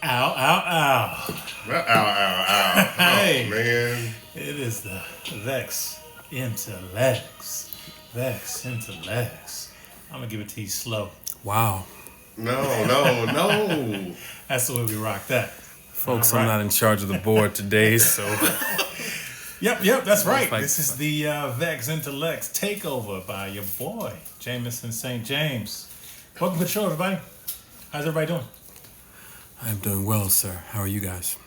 Ow, ow, ow. Ow, ow, ow. Hey. Oh, man. It is the Vexed Intellects. Vexed Intellects. I'm going to give it to you slow. Wow. No. That's the way we rock that. Folks, right. I'm not in charge of the board today, so... Yep, that's right. This is the Vexed Intellects takeover by your boy, Jameson St. James. Welcome to the show, everybody. How's everybody doing? I'm doing well, sir. How are you guys?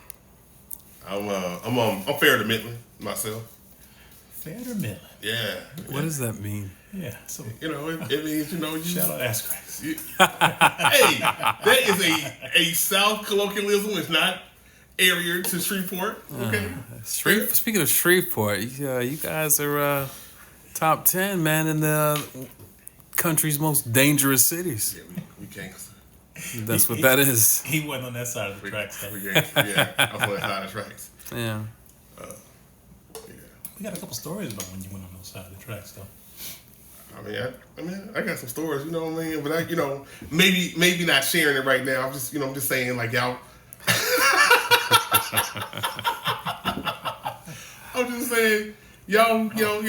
I'm fair to middling myself. Fair to middling. Yeah. What does that mean? Yeah. So it means you. Shout out Ass Cracks. Hey, that is a South colloquialism. It's not area to Shreveport. Okay. Speaking of Shreveport, you guys are top 10, man, in the country's most dangerous cities. Yeah, we can't. That's what that is. He wasn't on that side of the tracks. Yeah, I was on that side of the tracks. Yeah. We got a couple stories about when you went on those side of the tracks, though. I got some stories, you know what I mean? But maybe not sharing it right now. I'm just saying, like, y'all. I'm just saying, y'all hate on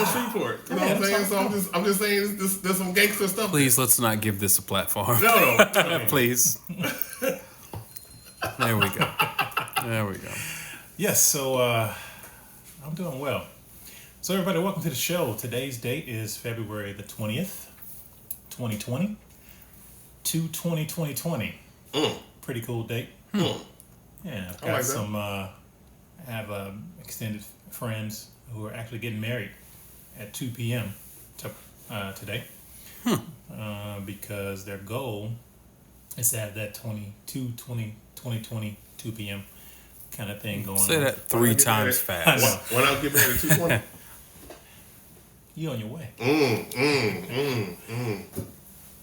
Shreveport. You know what I'm saying? So I'm just saying, there's some gangster stuff. Please, let's not give this a platform. No. Please. There we go. Yes, so I'm doing well. So everybody, welcome to the show. Today's date is February the 20th, 2020. 2/20/2020. Pretty cool date. Yeah, I've got I have extended friends who are actually getting married at 2 p.m. Today. Because their goal is to have that 2020 2 p.m. kind of thing going on. Say that 3 times fast. I know. Why not get married at 2:20? You on your way.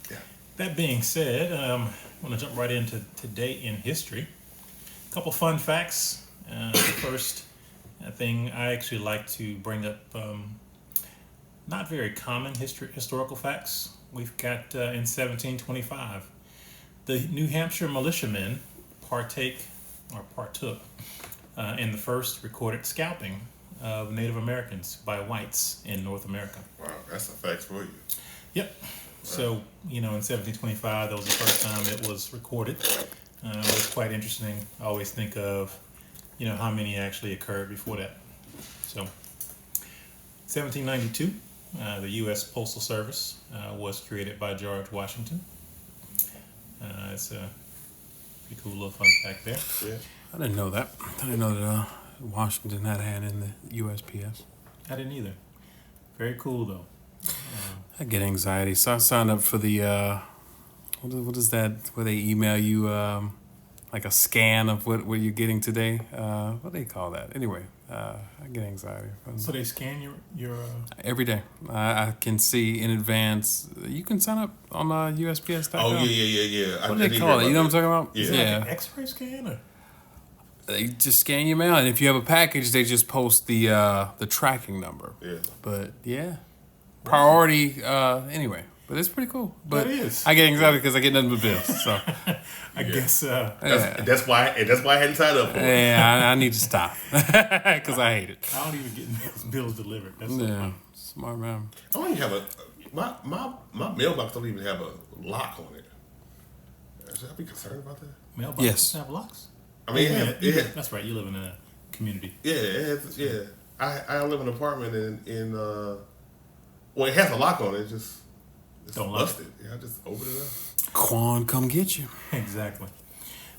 Yeah. That being said, I'm going to jump right into today in history. A couple fun facts. The first thing I actually like to bring up, not very common historical facts. We've got in 1725, the New Hampshire militiamen partook in the first recorded scalping of Native Americans by whites in North America. Wow, that's a fact for you. Yep. Wow. So, in 1725, that was the first time it was recorded. It was quite interesting. I always think of, how many actually occurred before that. So, 1792, the U.S. Postal Service was created by George Washington. It's a pretty cool little fun fact there. Yeah. I didn't know that. I didn't know that Washington had a hand in the USPS. I didn't either. Very cool, though. I get anxiety. So I signed up for the, what is that, where they email you like a scan of what you're getting today? What do they call that? Anyway, I get anxiety. So they scan your every day. I can see in advance. You can sign up on USPS.com. Oh, yeah. What do they call it? You know what I'm talking about? Yeah. Is it like an X-ray scan or? They just scan your mail, and if you have a package, they just post the tracking number. Yeah. But yeah, priority. Anyway, but it's pretty cool. But it is. I get anxiety because I get nothing but bills. So I guess that's why I hadn't signed up for it. Yeah, I need to stop because I hate it. I don't even get those bills delivered. That's smart man. I don't even have my mailbox don't even have a lock on it. Should I be concerned about that? Mailbox doesn't have locks. I mean, that's right. You live in a community. Yeah, I live in an apartment in it has a lock on it. It's don't busted. Yeah, I just open it up. Quan, come get you. Exactly.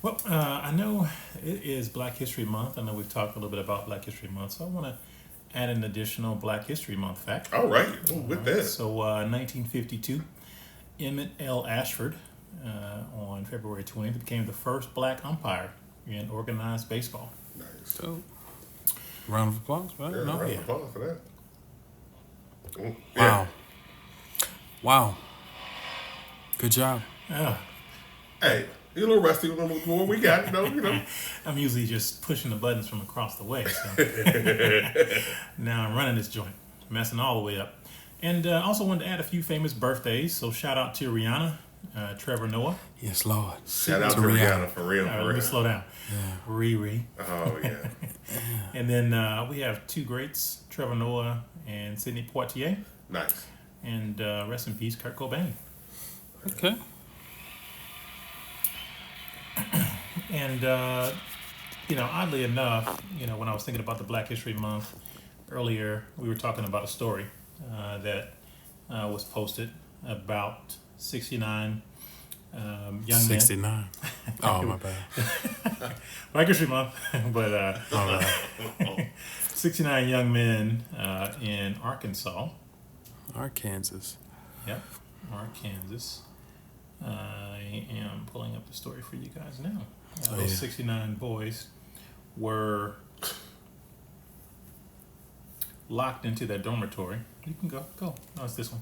Well, I know it is Black History Month. I know we've talked a little bit about Black History Month, so I want to add an additional Black History Month fact. All right, with that. So, 1952, Emmett L. Ashford, on February 20th, became the first black umpire in organized baseball. Nice. So, round of applause, right? Yeah, round of applause for that. Yeah. Wow. Good job. Yeah. Hey, you're a little rusty on the more we got, you know. I'm usually just pushing the buttons from across the way. So. Now I'm running this joint, messing all the way up. And also wanted to add a few famous birthdays. So shout out to Rihanna, Trevor Noah. Yes, Lord. Shout out to Rihanna for real. All right, let me slow down. Riri. Oh yeah. And then we have two greats, Trevor Noah and Sidney Poitier. Nice. And rest in peace, Kurt Cobain. Okay. And, oddly enough, when I was thinking about the Black History Month earlier, we were talking about a story that was posted about 69 young 69. men. Oh, my bad. Black History Month, but All right. 69 young men in Arkansas. Arkansas. Yep, Arkansas. I am pulling up the story for you guys now. Those 69 boys were locked into their dormitory. You can go. No, it's this one.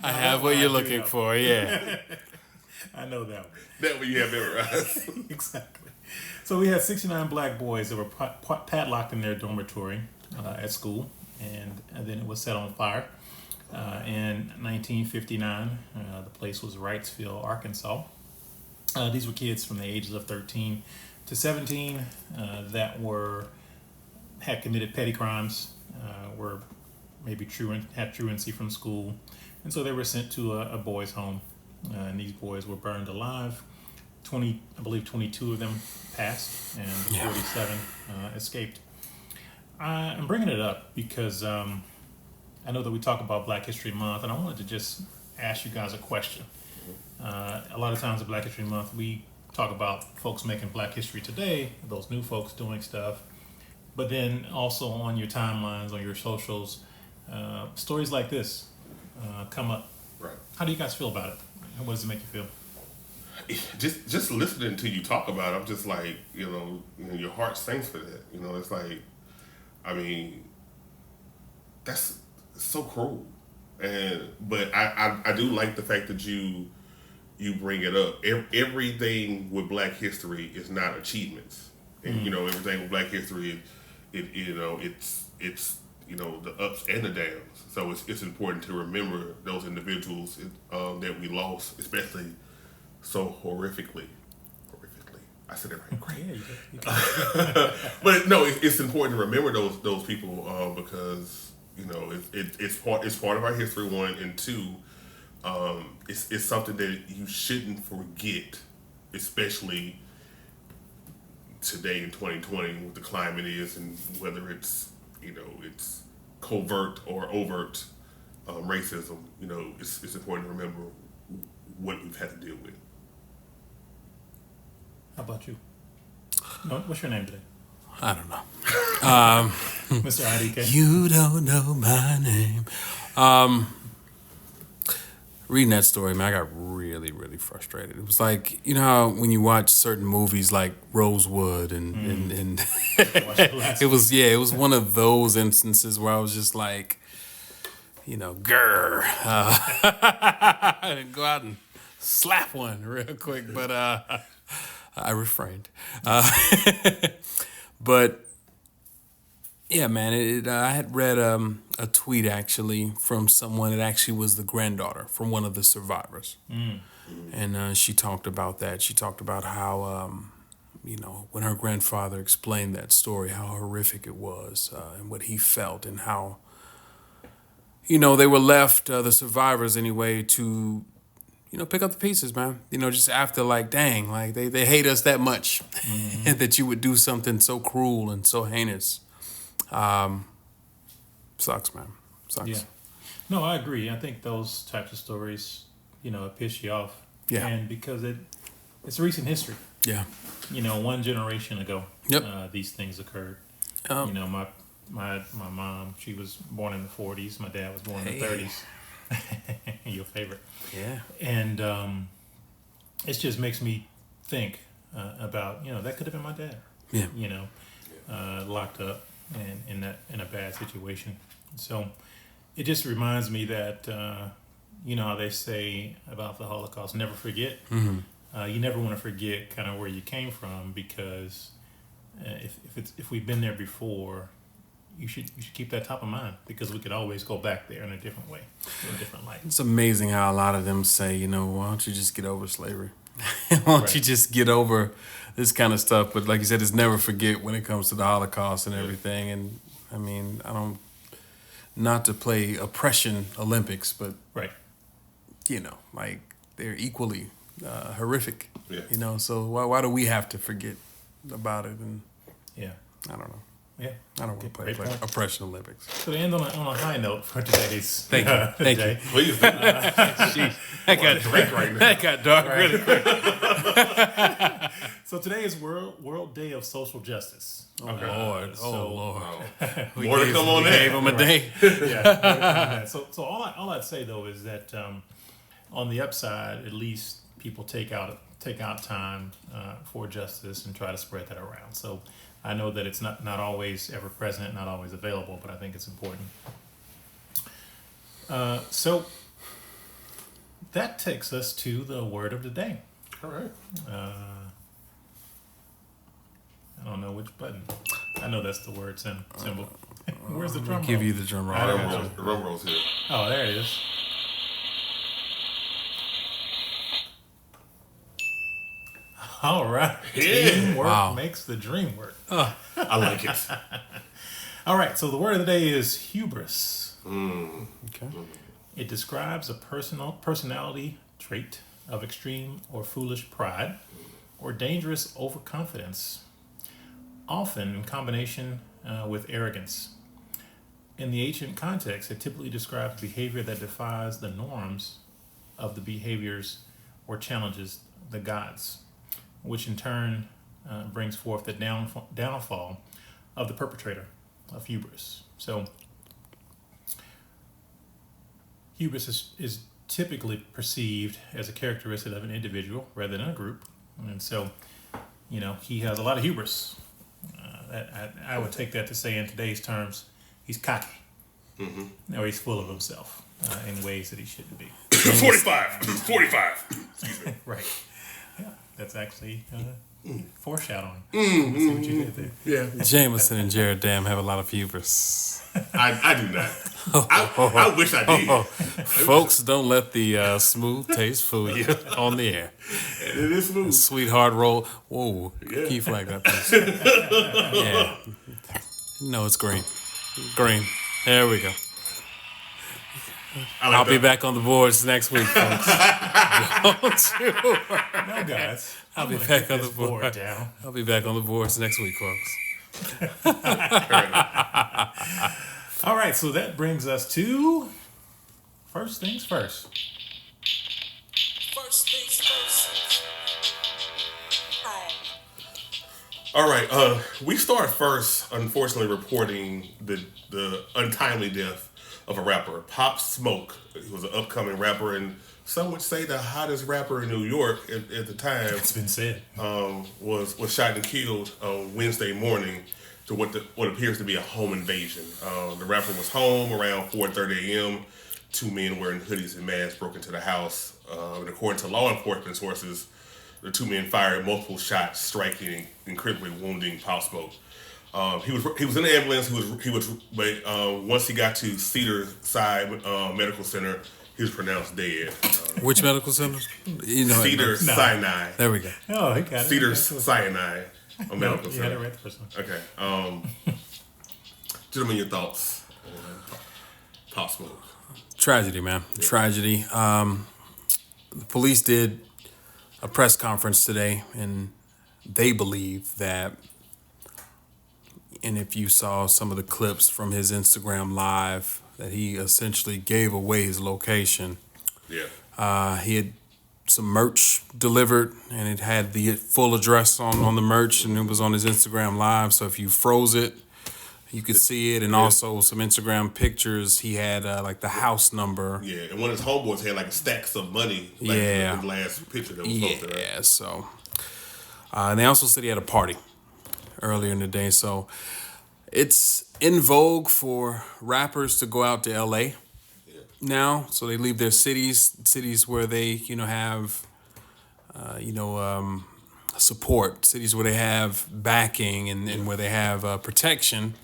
I have what you're looking for, yeah. I know that one. That one you have memorized. Exactly. So we had 69 black boys that were padlocked in their dormitory at school, and then it was set on fire. In 1959, the place was Wrightsville, Arkansas. These were kids from the ages of 13 to 17 that had committed petty crimes, were maybe had truancy from school, and so they were sent to a boys' home. And these boys were burned alive. 22 of them passed, and 47 escaped. I'm bringing it up because I know that we talk about Black History Month, and I wanted to just ask you guys a question. A lot of times in Black History Month, we talk about folks making Black history today, those new folks doing stuff, but then also on your timelines, on your socials, stories like this come up. Right. How do you guys feel about it? What does it make you feel? Just listening to you talk about it, I'm just like, your heart sings for that. It's like, I mean, that's so cruel. But I do like the fact that you bring it up. Everything with Black history is not achievements, and everything with Black history, it's the ups and the downs. So it's important to remember those individuals that we lost, especially so horrifically. I said it right. Yeah, you did. But no, it's important to remember those people because it's part of our history. One and two, it's something that you shouldn't forget, especially today in 2020 with the climate is, and whether it's it's covert or overt racism. It's important to remember what we've had to deal with. How about you? What's your name today? I don't know. Mr. IDK? You don't know my name. Reading that story, man, I got really, really frustrated. It was like, how when you watch certain movies like Rosewood and it was one of those instances where I was just like, grr. Go out and slap one real quick, but I refrained. But yeah, man, I had read a tweet actually from someone that actually was the granddaughter from one of the survivors. And she talked about that. She talked about how, when her grandfather explained that story, how horrific it was and what he felt and how, they were left, the survivors anyway, to pick up the pieces, man. Just after like, dang, like they hate us that much and that you would do something so cruel and so heinous. Sucks, man. Sucks. Yeah. No, I agree. I think those types of stories, it piss you off. Yeah. And because it's recent history. Yeah. One generation ago, Yep. These things occurred. My mom, she was born in the 40s. My dad was born in the 30s. Your favorite. Yeah. And it just makes me think about, that could have been my dad. Yeah. Locked up and in a bad situation. So it just reminds me that, how they say about the Holocaust, never forget. Mm-hmm. You never want to forget kind of where you came from because if we've been there before, you should keep that top of mind, because we could always go back there in a different way, in a different light. It's amazing how a lot of them say, why don't you just get over slavery? Why don't you just get over this kind of stuff? But like you said, it's never forget when it comes to the Holocaust and everything. And I mean, I don't, not to play oppression Olympics, but Right. like they're equally horrific. Yeah. So why do we have to forget about it? And Yeah. I don't know. Yeah. I don't want to play Great point. oppression Olympics. So to end on a high note for today's Thank you. Thank you. day. Please. That got drink right now. That got dark really quick. So today is World Day of Social Justice. Lord. More We to come on gave that. him a day. Yeah. So all I'd say though is that on the upside, at least people take out time for justice and try to spread that around. So I know that it's not always ever present, not always available, but I think it's important. So that takes us to the word of the day. All right. I don't know which button. I know that's the word symbol. Where's the drum roll? Give you the drum roll. I don't I know. got you. Drum rolls here. Oh, there it is. All right. Yeah. Teamwork Wow. makes the dream work. I like it. All right. So the word of the day is hubris. Okay. It describes a personality trait of extreme or foolish pride or dangerous overconfidence, often in combination with arrogance. In the ancient context, it typically describes behavior that defies the norms of the behaviors or challenges the gods, which in turn brings forth the downfall of the perpetrator of hubris. So hubris is typically perceived as a characteristic of an individual rather than a group. And so, he has a lot of hubris. I would take that to say in today's terms, he's cocky. Mm-hmm. Or he's full of himself in ways that he shouldn't be. 45. Excuse me. Right. Yeah, that's actually foreshadowing. I see what you did there. Yeah. Jameson and Jared Dam have a lot of hubris. I do not. I wish I did. Folks, don't let the smooth taste fool you on the air. It is smooth. Sweetheart roll. Whoa. Yeah. Can you flag that, please? Yeah. No, it's green. Green. There we go. I'll be back on the boards next week, folks. Don't you worry. No, guys. I'll be I'm gonna back get on this the board. board down. I'll be back on the boards next week, folks. All right, so that brings us to first things first. First things first. All right. We start first, unfortunately, reporting the untimely death of a rapper, Pop Smoke. He was an upcoming rapper, and some would say the hottest rapper in New York at the time. It's been said. Was shot and killed on Wednesday morning to what appears to be a home invasion. The rapper was home around 4:30 a.m. Two men wearing hoodies and masks broke into the house. And according to law enforcement sources, the two men fired multiple shots, striking and critically wounding Pop Smoke. He was in the ambulance. But once he got to Cedar-Side Medical Center, he was pronounced dead. Which medical center? Cedar-Sinai. There we go. Oh, he got it. Cedar-Sinai No, Medical you had it Center. right the first one. Okay. Gentlemen, your thoughts on Pop Smoke? Tragedy, man. Yeah. Tragedy. The police did a press conference today, and they believe that, and if you saw some of the clips from his Instagram live, that he essentially gave away his location. Yeah. He had some merch delivered, and it had the full address on the merch, and it was on his Instagram live. So if you froze it, you could see it, and also some Instagram pictures. He had like the house number. Yeah, and one of his homeboys had like stacks of money. Like Yeah. in the last picture that was posted. Right? Yeah, so. And they also said he had a party earlier in the day. So it's in vogue for rappers to go out to L.A. now. So they leave their cities where they, have, support, cities where they have backing and where they have protection.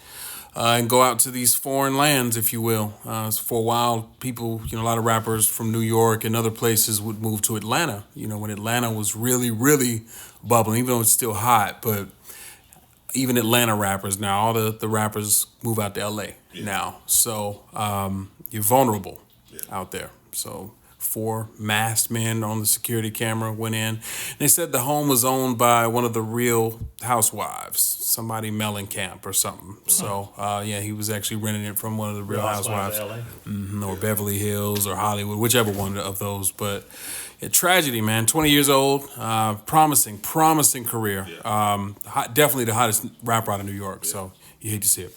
and go out to these foreign lands, if you will. For a while, people, a lot of rappers from New York and other places would move to Atlanta. When Atlanta was really, really bubbling, even though it's still hot, but even Atlanta rappers now, all the rappers move out to LA now. So you're vulnerable out there. So 4 masked men on the security camera went in. They said the home was owned by one of the Real Housewives, somebody Mellencamp or something. So he was actually renting it from one of the Real Housewives, or Beverly Hills or Hollywood, whichever one of those. But tragedy, man. 20 years old, promising career. Definitely the hottest rapper out of New York. So you hate to see it.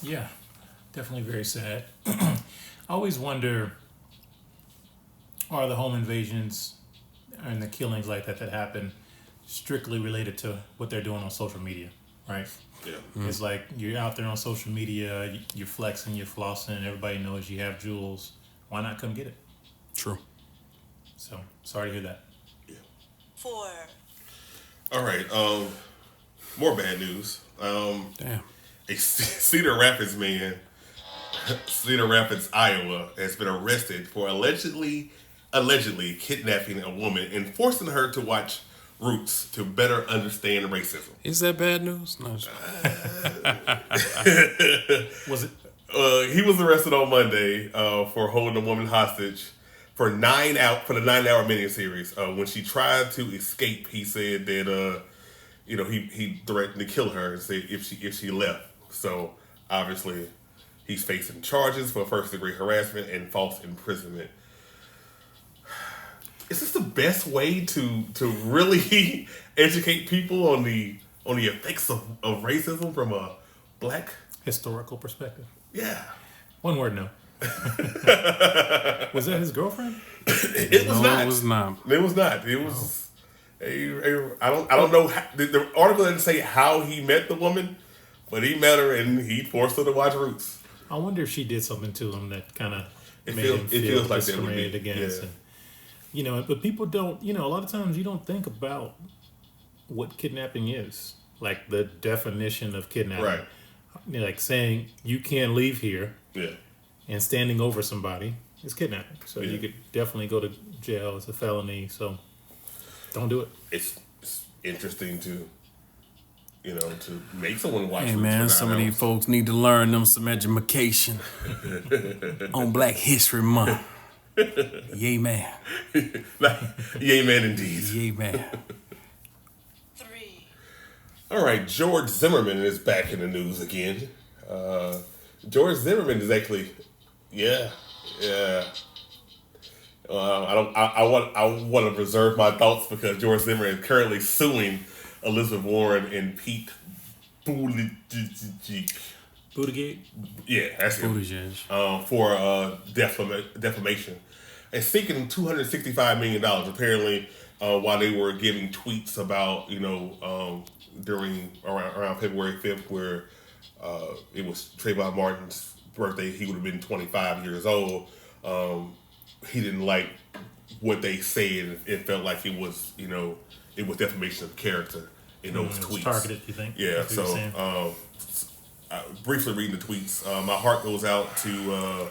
Yeah, definitely very sad. I always wonder, are the home invasions and the killings like that happen strictly related to what they're doing on social media, right? Yeah. It's like you're out there on social media, you're flexing, you're flossing, everybody knows you have jewels. Why not come get it? True. So, sorry to hear that. Yeah. 4. All right. More bad news. Damn. A Cedar Rapids man, Cedar Rapids, Iowa, has been arrested for allegedly kidnapping a woman and forcing her to watch Roots to better understand racism. Is that bad news? No. Was it? He was arrested on Monday for holding a woman hostage for the 9-hour miniseries. When she tried to escape, he said that he threatened to kill her and said if she left. So obviously, he's facing charges for first-degree harassment and false imprisonment. Is this the best way to really educate people on the effects of racism from a black Historical perspective. Yeah. One word, no. Was that his girlfriend? It was not. It was not. It was not. It was. I don't know. The article didn't say how he met the woman, but he met her and he forced her to watch Roots. I wonder if she did something to him that kind of made feels him feel like that would be, discriminated against. yeah. And, but people don't. A lot of times you don't think about what kidnapping is, like the definition of kidnapping. Right. Like saying you can't leave here. Yeah. And standing over somebody is kidnapping. So Yeah. you could definitely go to jail. It's a felony. So don't do it. It's interesting to make someone watch. Hey Roots man, for some 9 of these hours. folks need to learn them some education on Black History Month. Yay man. Yay, man, indeed. Yay man. 3. All right, George Zimmerman is back in the news again. George Zimmerman is actually, yeah. I want to reserve my thoughts because George Zimmerman is currently suing Elizabeth Warren and Pete Buttigieg. Buttigieg? Yeah, that's him. Buttigieg. For defamation and seeking $265 million. Apparently, while they were giving tweets about during around February 5th, where it was Trayvon Martin's birthday, he would have been 25 years old. He didn't like what they said. It felt like it was defamation of character in those tweets. Targeted, you think? Yeah. That's what you're saying? Briefly reading the tweets, my heart goes out to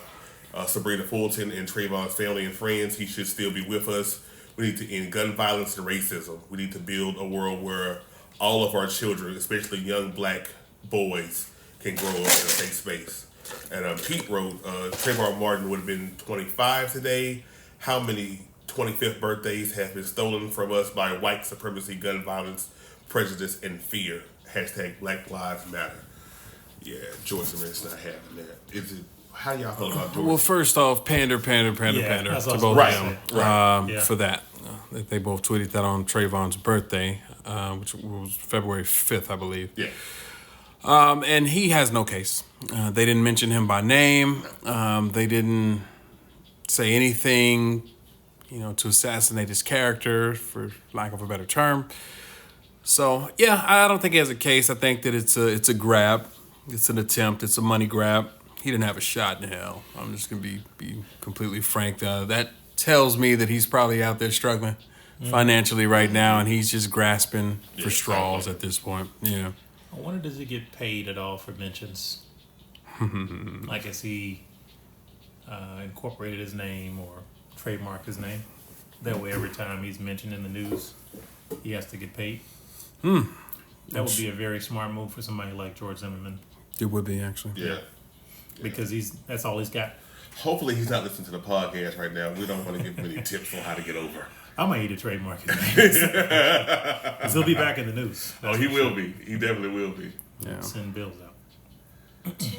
Sabrina Fulton and Trayvon's family and friends. He should still be with us. We need to end gun violence and racism. We need to build a world where all of our children, especially young black boys, can grow up in a safe space. And Pete wrote, Trayvon Martin would have been 25 today. How many 25th birthdays have been stolen from us by white supremacy, gun violence, prejudice, and fear? Hashtag Black Lives Matter. Yeah, George Zimmerman's not having that. How y'all feel about George? Well, first off, pander to that's both what I of was them gonna say. for that. They both tweeted that on Trayvon's birthday, which was February 5th, I believe. Yeah. And he has no case. They didn't mention him by name. They didn't say anything, to assassinate his character, for lack of a better term. So, yeah, I don't think he has a case. I think that it's a grab. It's an attempt. It's a money grab. He didn't have a shot in hell. I'm just going to be completely frank. That tells me that he's probably out there struggling financially right now, and he's just grasping for straws at this point. Yeah. I wonder, does he get paid at all for mentions? Like, has he incorporated his name or trademarked his name? That way, every time he's mentioned in the news, he has to get paid. That would be a very smart move for somebody like George Zimmerman. It would be, actually. Yeah. Because that's all he's got. Hopefully he's not listening to the podcast right now. We don't want to give him any tips on how to get over. I might need to trademark his name. Because he'll be back in the news. Oh, he will be. He definitely will be. Yeah. Send bills out. 2,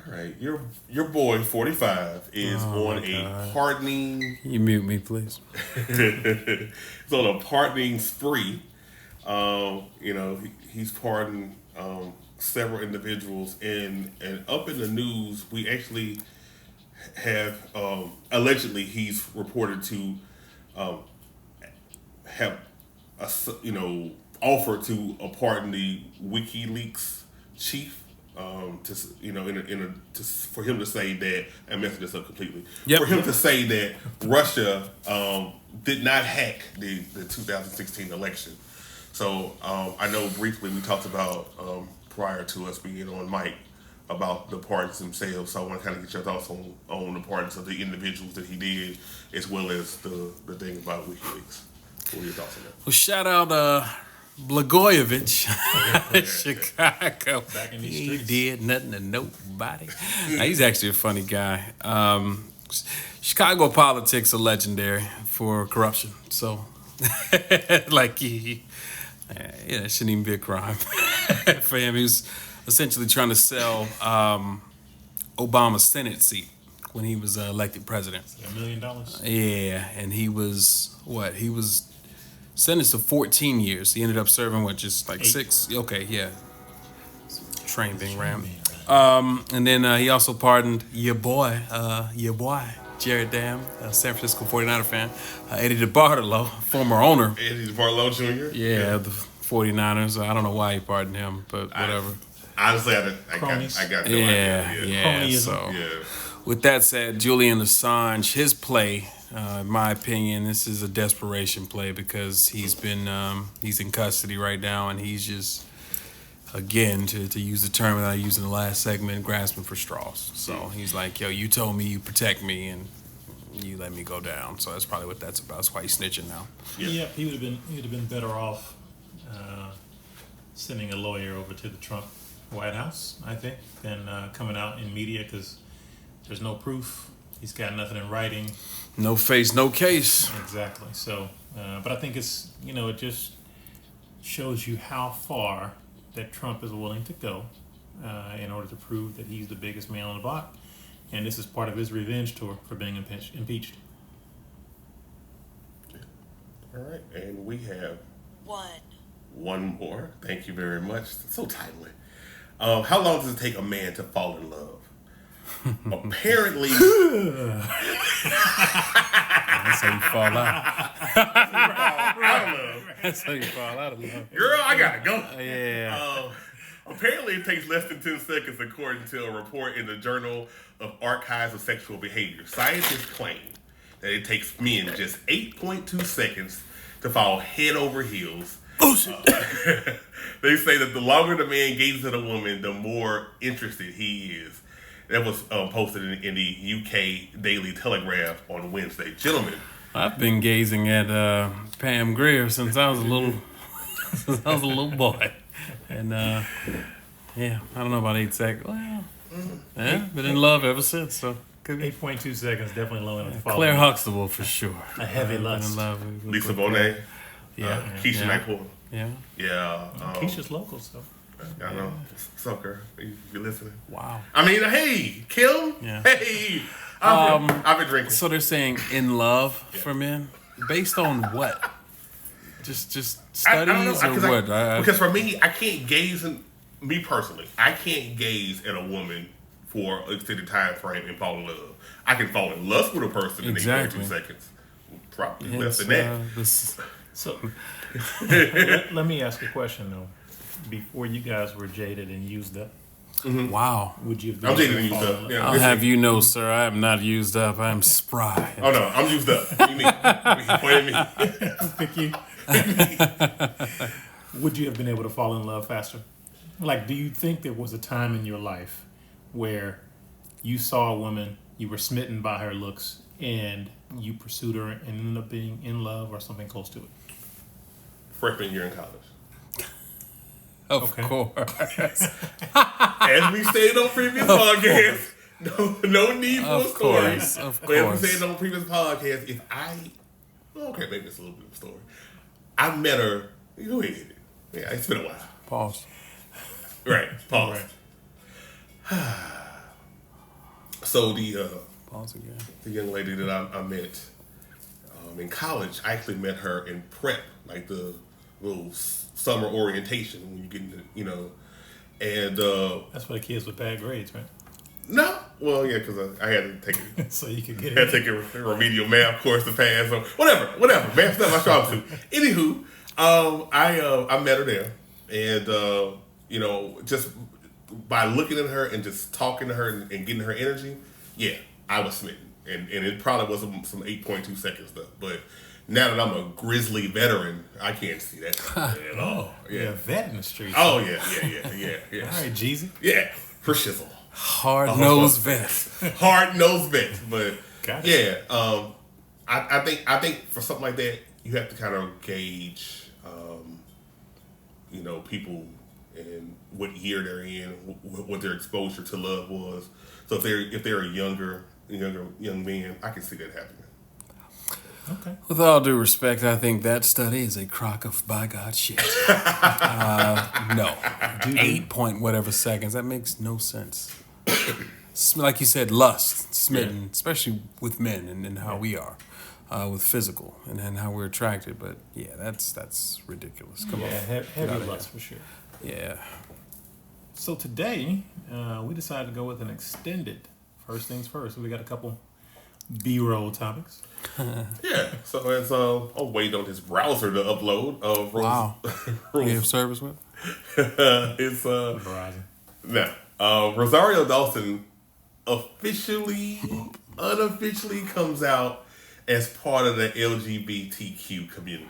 All right. Your boy, 45, is on a pardoning. Can you mute me, please? He's on a pardoning spree. He's pardoned several individuals, and up in the news, we actually have allegedly he's reported to have offered to pardon the WikiLeaks chief. For him to say that, I'm messing this up completely. Yep. For him to say that Russia did not hack the 2016 election. So I know briefly we talked about prior to us being on mic about the pardons themselves. So I want to kind of get your thoughts on the pardons of the individuals that he did, as well as the thing about WikiLeaks. What are your thoughts on that? Well, shout out Blagojevich, Chicago. Back in these He streets. did nothing to nobody. Now, he's actually a funny guy. Chicago politics are legendary for corruption. So, like, it shouldn't even be a crime for him. He was essentially trying to sell Obama's Senate seat when he was elected president. $1 million. Yeah, and he was sentenced to 14 years. He ended up serving just like 8. 6. Okay, yeah. Train being rammed. And then he also pardoned your boy, Jared Dam, a San Francisco 49er fan, Eddie DeBartolo, former owner. Eddie DeBartolo Jr.? Yeah, the 49ers. I don't know why he pardoned him, but whatever. Honestly, I got no idea. Yeah. Cronyism. So, Yeah. with that said, Julian Assange, his play, in my opinion, this is a desperation play because he's in custody right now, and he's just, again, to use the term that I used in the last segment, grasping for straws. So he's like, yo, you told me you protect me, and you let me go down. So that's probably what that's about. That's why he's snitching now. Yeah, he would have been better off sending a lawyer over to the Trump White House, I think, than coming out in media because there's no proof. He's got nothing in writing. No face, no case. Exactly. So, but I think it's, it just shows you how far that Trump is willing to go in order to prove that he's the biggest man on the block. And this is part of his revenge tour for being impeached. All right, and we have 1, one more. Thank you very much. So timely. How long does it take a man to fall in love? Apparently, That's how you fall out. That's how you fall out of love. girl, I gotta go. Yeah. Apparently, it takes less than 10 seconds, according to a report in the Journal of Archives of Sexual Behavior. Scientists claim that it takes men just 8.2 seconds to fall head over heels. They say that the longer the man gazes at a woman, the more interested he is. That was posted in the UK Daily Telegraph on Wednesday. Gentlemen, I've been gazing at Pam Grier since I was a little boy, and I don't know about 8 seconds. Well, been in love ever since. So could be 8.2 seconds, definitely low enough to follow. Claire Huxtable for sure. A heavy Been lust. in love with Lisa Bonet, Yeah, Keisha yeah. Nyquil. Yeah. Yeah. Keisha's local, so. I know. What's up, girl? You listening? Wow. I mean, hey, Kim. Yeah. Hey. I've been drinking. So they're saying in love for men, based on what? Just I don't know, studies or what? Because for me, I can't gaze me personally, I can't gaze at a woman for an extended time frame and fall in love. I can fall in lust with a person in 8.2 seconds. Probably less than that. So, let me ask a question though. Before you guys were jaded and used up, Wow. would you have I'm been jaded and able to used fall up. in love? Yeah, I'll listen. have you know, sir, I am not used up. I am spry. Oh no, I'm used up. You mean point at me? Pick you. Would you have been able to fall in love faster? Like, do you think there was a time in your life where you saw a woman, you were smitten by her looks, and you pursued her and ended up being in love or something close to it? Freshman year in college. Of Okay. course. As we stated on previous podcasts, no need for a Of story. course, of But as course. we said on previous podcasts, maybe it's a little bit of a story. I met her. Go ahead. Yeah, it's been a while. Pause. Right. Pause. Right. So Pause again. the young lady that I met in college, I actually met her in prep, like the little summer orientation when you get into, and That's for the kids with bad grades, right? no, well, yeah, because I had to take it. So you could get I had it. to take a remedial math course to pass, or whatever. Math's not my strong suit. Anywho, I met her there, and just by looking at her and just talking to her and getting her energy, yeah, I was smitten, and it probably was some 8.2 seconds stuff. But now that I'm a grizzly veteran, I can't see that at all. You're a Yeah. vet in the streets. Oh yeah. All right, Jeezy. Yeah, for shizzle. Hard-nosed vet. Hard-nosed vet, but Gotcha. yeah, I think for something like that, you have to kind of gauge, people and what year they're in, what their exposure to love was. So if they're a younger young man, I can see that happening. Okay. With all due respect, I think that study is a crock of by God shit. No. 8 point whatever seconds. That makes no sense. Like you said, lust, smitten, especially with men and how we are, with physical and how we're attracted. But yeah, that's ridiculous. Come on. Heavy lust for sure. Yeah. So today, we decided to go with an extended first things first. We got a couple B-roll topics. Yeah. So as I'm waiting on his browser to upload. Wow. You have service with? It's Verizon. no. Rosario Dawson unofficially comes out as part of the LGBTQ community.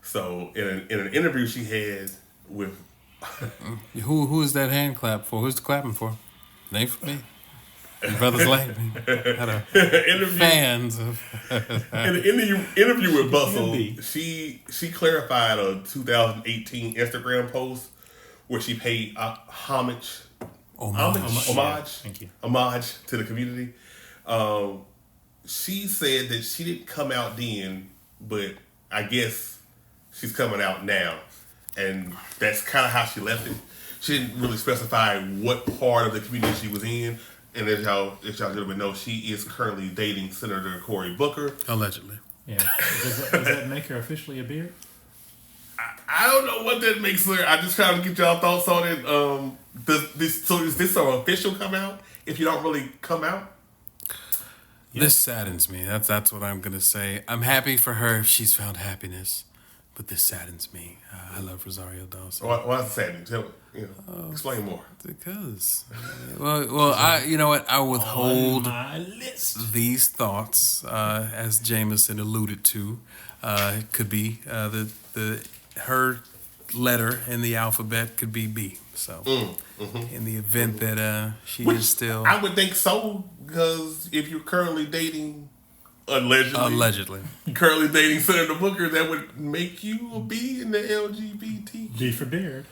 So in an interview she had with Who is that hand clap for? Who's the clapping for? Name for me. Your brother's like me. Fans of in an interview with Bustle, be. she clarified a 2018 Instagram post where she paid homage Thank you. homage to the community. She said that she didn't come out then, but I guess she's coming out now, and that's kind of how she left it. She didn't really specify what part of the community she was in. And as y'all gentlemen know, she is currently dating Senator Cory Booker. allegedly. Yeah. Does that make her officially a beard? I don't know what that makes her. I just trying to get y'all thoughts on it. Is this an official come out? If you don't really come out, This saddens me. That's what I'm gonna say. I'm happy for her if she's found happiness, but this saddens me. I love Rosario Dawson. why is it saddening? Tell me. Explain more. Because, well, you know what? I withhold On my list. these thoughts, as Jameson alluded to. It could be her letter in the alphabet could be B. So, in the event that she is still I would think so, because if you're currently dating, allegedly currently dating Senator Booker, that would make you a B in the LGBT. B for beard.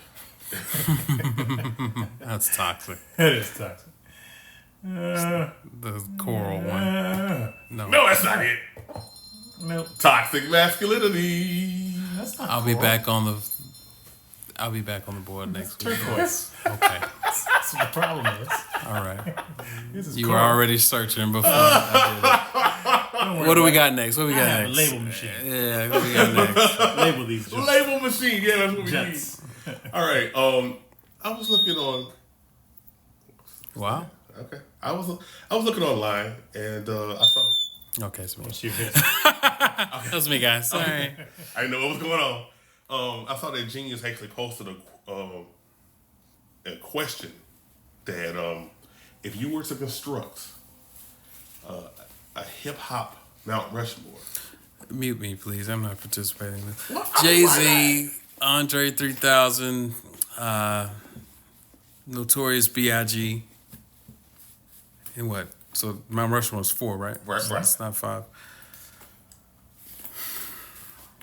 that's toxic. That is toxic. The coral one. No, No, that's not it. Nope. Toxic masculinity. That's not I'll be cool. back on the board next week. Turquoise. Okay, That's what the problem is. all right. This is You cool. were already searching before I Don't did it. worry What do we about got next? What do we I got have a next? label machine. Yeah, what do we got next? Label these jokes. Label machine. Yeah, that's what we Jets. need. All right. I was looking on. Wow. Okay. I was looking online and I saw. Okay, it's me. What's your hit? That was me, guys. Sorry. I didn't know what was going on. I saw that Genius actually posted a question that if you were to construct a hip hop Mount Rushmore, Mute me, please. I'm not participating. What? Jay-Z, Andre 3000, Notorious B.I.G. And what? So Mount Rushmore is 4, right? Right. That's not 5.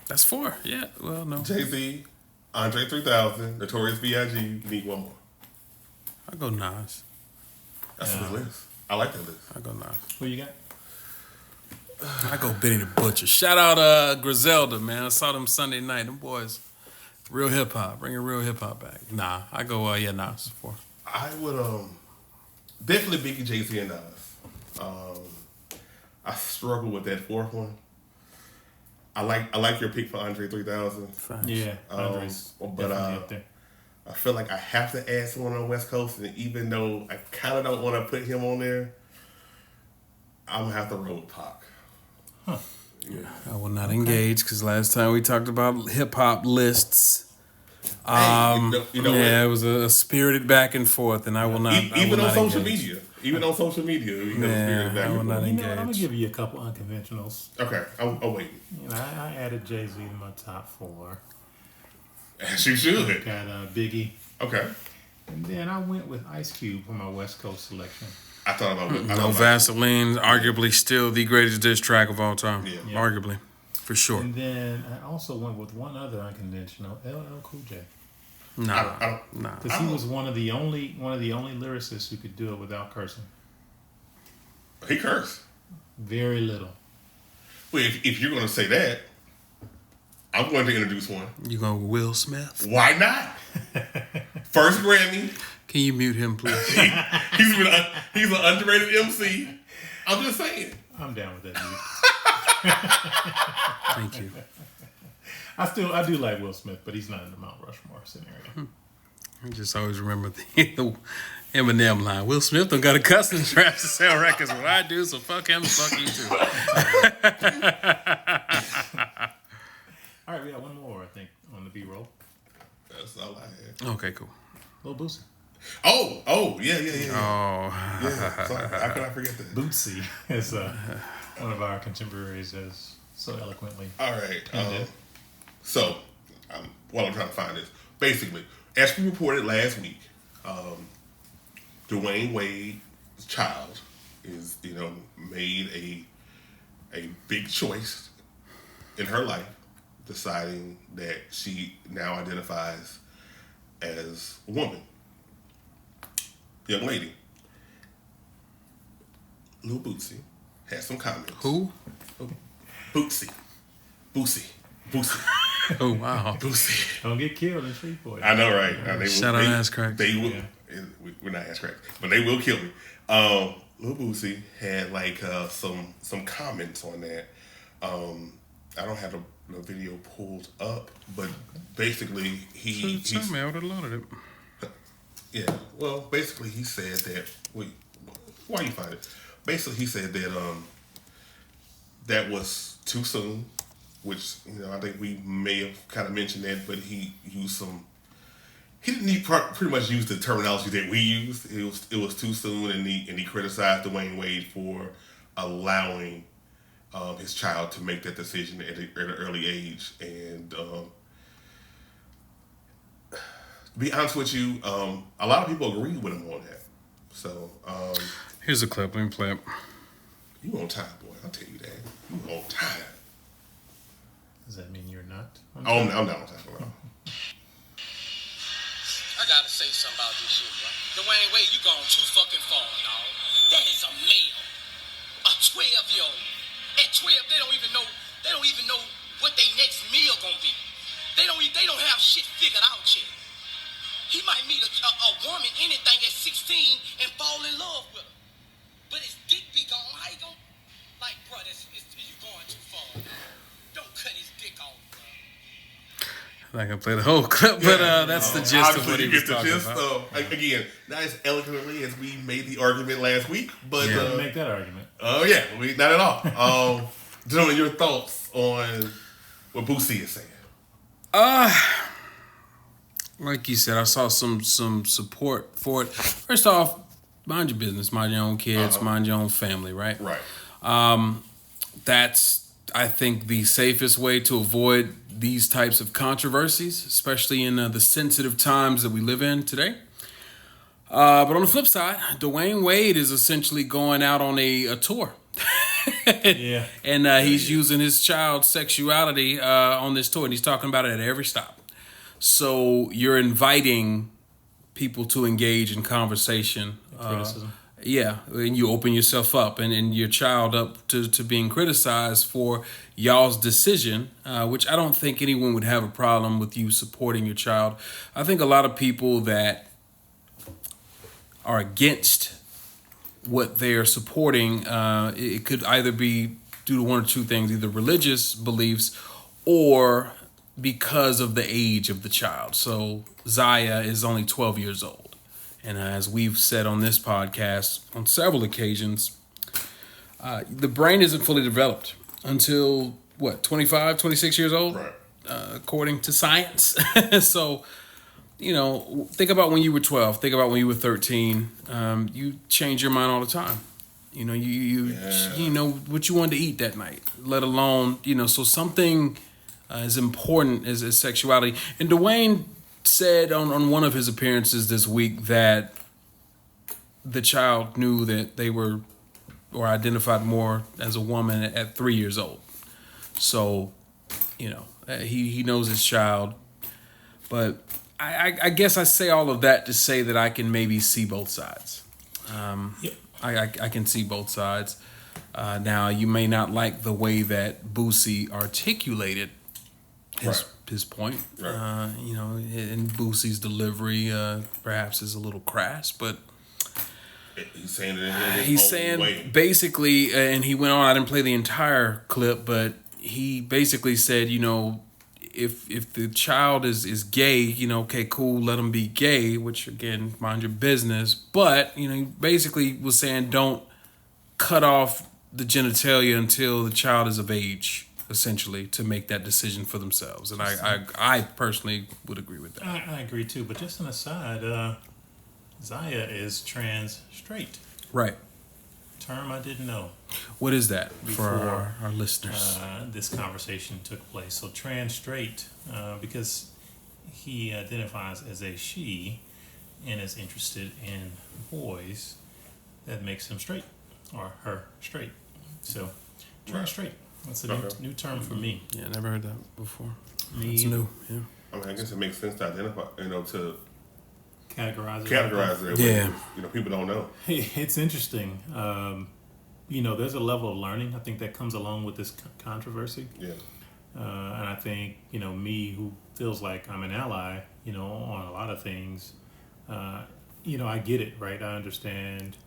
That's 4. Yeah. Well, no. Jay-Z, Andre 3000, Notorious B.I.G. You need one more. I go Nas. That's a good list. I like that list. I go Nas. Who you got? I go Benny the Butcher. Shout out Griselda, man. I saw them Sunday night. Them boys, real hip hop. Bringing real hip hop back. Nah, I go Nas 4. I would definitely Biggie, Jay-Z, and Nas. I struggle with that 4th one. I like your pick for Andre 3000. Fine. Yeah, Andre's but definitely up there. I feel like I have to add someone on the West Coast, and even though I kind of don't want to put him on there, I'm gonna have to roll with Pac. Huh. Yeah. I will not engage because last time we talked about hip hop lists. Hey, you know yeah, what? it was a spirited back and forth, and I will not. Even on social media, we have a spirited back I will and not forth. You know what? I'm gonna engage. give you a couple unconventionals. Okay, I'll wait. You know, I added Jay-Z to my top 4. As you should. Got Biggie, Okay. and then I went with Ice Cube for my West Coast selection. I thought about it. No Vaseline, arguably still the greatest diss track of all time. Yeah. Arguably, for sure. And then I also went with one other unconventional, LL Cool J, I don't. Nah. because he was one of the only lyricists who could do it without cursing. He cursed. Very little. Well, if you're going to say that, I'm going to introduce one. You go Will Smith? Why not? First Grammy. Can you mute him, please? He's an underrated MC. I'm just saying. I'm down with that dude. Thank you. I do like Will Smith, but he's not in the Mount Rushmore scenario. I just always remember the Eminem line. Will Smith don't got a cussing trap to sell records. What I do, so fuck him and fuck you too. All right, we got one more, I think, on the B-roll. That's all I had. Okay, cool. Lil Boosie. Oh, yeah. Oh, Yeah, sorry. How could I forget that? Bootsy, as one of our contemporaries has so eloquently. All right. Ended. So, while I'm trying to find this, basically, as we reported last week, Dwyane Wade's child is, made a big choice in her life, deciding that she now identifies as a woman. Young lady, Lil Boosie, had some comments. who? Boosie. Oh, wow. Boosie. Don't get killed in Shreveport. I know, right? They Shout out ass cracks. They will. Yeah. We're not ass cracks, but they will kill me. Lil Boosie had some comments on that. I don't have the video pulled up, but basically Tell me, I would have loaded it. yeah. Well, basically he said that. Wait, why you find it? Basically, he said that that was too soon, which I think we may have kind of mentioned that, but he used some. He didn't pretty much use the terminology that we used. It was too soon, and he criticized Dwyane Wade for allowing his child to make that decision at an early age. And to be honest with you, a lot of people agree with him on that. So Here's a clip. Let me play it. you on time, boy. I'll tell you that. You on time. Does that mean you're not? Oh, I'm not on time. No. I gotta say something about this shit, bro. Dwyane Wade, you gone too fucking far, dog. That is a male. A 12-year-old. At 12, they don't even know what their next meal gonna be. They don't have shit figured out yet. He might meet a woman, anything at 16 and fall in love with her. But his dick be gone. How you gonna, bro, you going too far, dog. Don't cut his dick off, bro. I'm not gonna play the whole clip, but that's the gist of what he was talking about. Again, not as eloquently as we made the argument last week, but I didn't make that argument. oh yeah, not at all. Gentlemen, your thoughts on what Boosie is saying? Like you said, I saw some support for it. First off, mind your business, mind your own kids, mind your own family, right? Right. That's, I think, the safest way to avoid these types of controversies, especially in the sensitive times that we live in today. But on the flip side, Dwyane Wade is essentially going out on a tour. Yeah. And he's using his child's sexuality on this tour, and he's talking about it at every stop. So you're inviting people to engage in conversation. Criticism. Yeah, and you open yourself up and your child up to being criticized for y'all's decision, which I don't think anyone would have a problem with you supporting your child. I think a lot of people that are against what they're supporting, it could either be due to one or two things, either religious beliefs or because of the age of the child. So Zaya is only 12 years old. And as we've said on this podcast on several occasions, the brain isn't fully developed until, 25, 26 years old? Right. According to science. So, think about when you were 12. Think about when you were 13. You change your mind all the time. You know what you wanted to eat that night, let alone, so something as important as sexuality. And Dwyane said on one of his appearances this week that the child knew that they were or identified more as a woman at 3 years old. So, he knows his child. But I guess I say all of that to say that I can maybe see both sides. Yep. I can see both sides. Now, you may not like the way that Boosie articulated his point. Right. And Boosie's delivery perhaps is a little crass, but he's saying it in his own way. Basically, and he went on. I didn't play the entire clip, but he basically said, if the child is gay, okay, cool, let them be gay. Which again, mind your business. But he basically was saying, don't cut off the genitalia until the child is of age, essentially, to make that decision for themselves. And I personally would agree with that. I agree too. But just an aside, Zaya is trans straight. Right. Term I didn't know. What is that Before, for our listeners? This conversation took place. So trans straight, because he identifies as a she and is interested in boys, that makes him straight or her straight. So trans straight. That's a new term for me. Yeah, never heard that before. Me It's new. Yeah. I mean, I guess it makes sense to identify, to categorize it. it. Yeah. People don't know. Hey, it's interesting. There's a level of learning, I think, that comes along with this controversy. Yeah. And I think, me who feels like I'm an ally, on a lot of things, I get it, right? I understand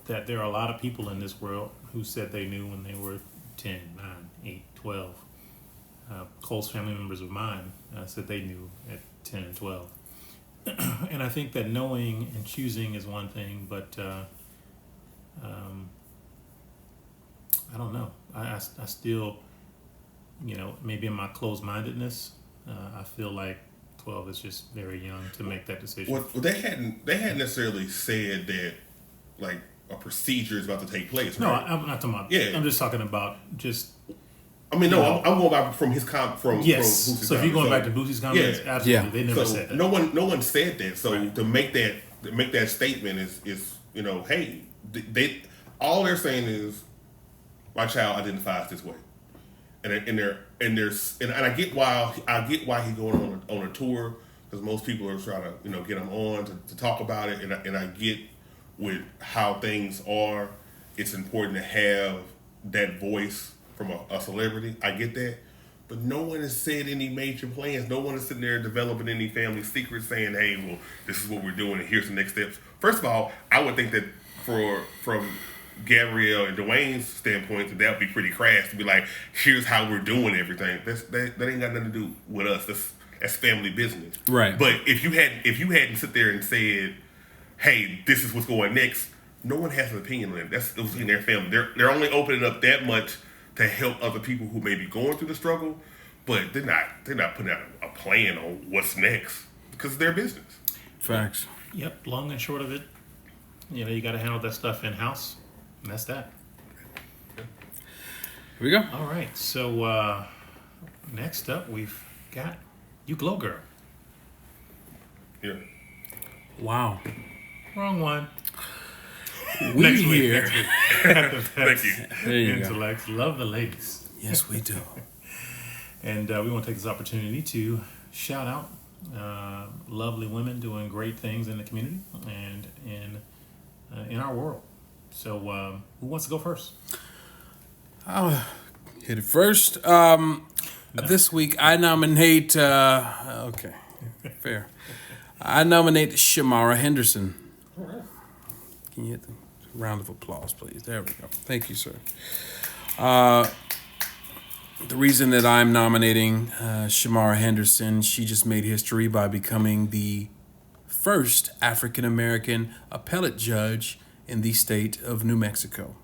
that there are a lot of people in this world who said they knew when they were 10, 9, 8, 12. Close family members of mine said they knew at 10 and 12. And I think that knowing and choosing is one thing, but I don't know. I still, maybe in my closed-mindedness, I feel like 12 is just very young to make that decision. Well, they hadn't necessarily said that, like, a procedure is about to take place. No, right? I'm not talking about. Yeah. I'm just talking about just. I mean, no, I'm going back from his from Yes. Boosie's So if you're going back to Boosie's comments, yeah. absolutely, Yeah. they never said that. No one said that. So Right. to make that statement is hey, they all they're saying is my child identifies this way, and I get why he's going on a tour, because most people are trying to get him on to talk about it, and I get with how things are, it's important to have that voice from a celebrity. I get that. But no one has said any major plans. No one is sitting there developing any family secrets saying, hey, well, this is what we're doing and here's the next steps. First of all, I would think that from Gabrielle and Dwyane's standpoint, that would be pretty crass to be like, here's how we're doing everything. That ain't got nothing to do with us. That's family business. Right. But if you hadn't sit there and said, hey, this is what's going next, no one has an opinion on it. It was in their family. They're only opening up that much to help other people who may be going through the struggle, but they're not putting out a plan on what's next because it's their business. Facts. Yep. Long and short of it, you got to handle that stuff in house, and that's that. Here we go. All right. So next up, we've got You Glow Girl. Yeah. Wow. Wrong one. We Next week, here. next week. At the Thank you. There you go. Intellects. Love the ladies. Yes, we do. And we want to take this opportunity to shout out lovely women doing great things in the community and in our world. So who wants to go first? I'll hit it first. This week I nominate. Okay, fair. I nominate Shamara Henderson. All right. Can you hit the round of applause, please? There we go. Thank you, sir. The reason that I'm nominating Shamara Henderson, she just made history by becoming the first African-American appellate judge in the state of New Mexico,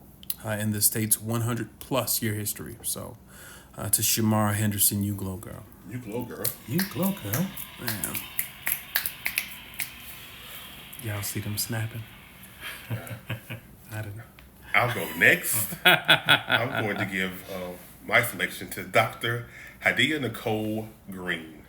in the state's 100-plus year history. So, to Shamara Henderson, you glow, girl. You glow, girl. You glow, girl. Man. Y'all see them snapping? I didn't. I'll go next. I'm going to give my selection to Dr. Hadia Nicole Green.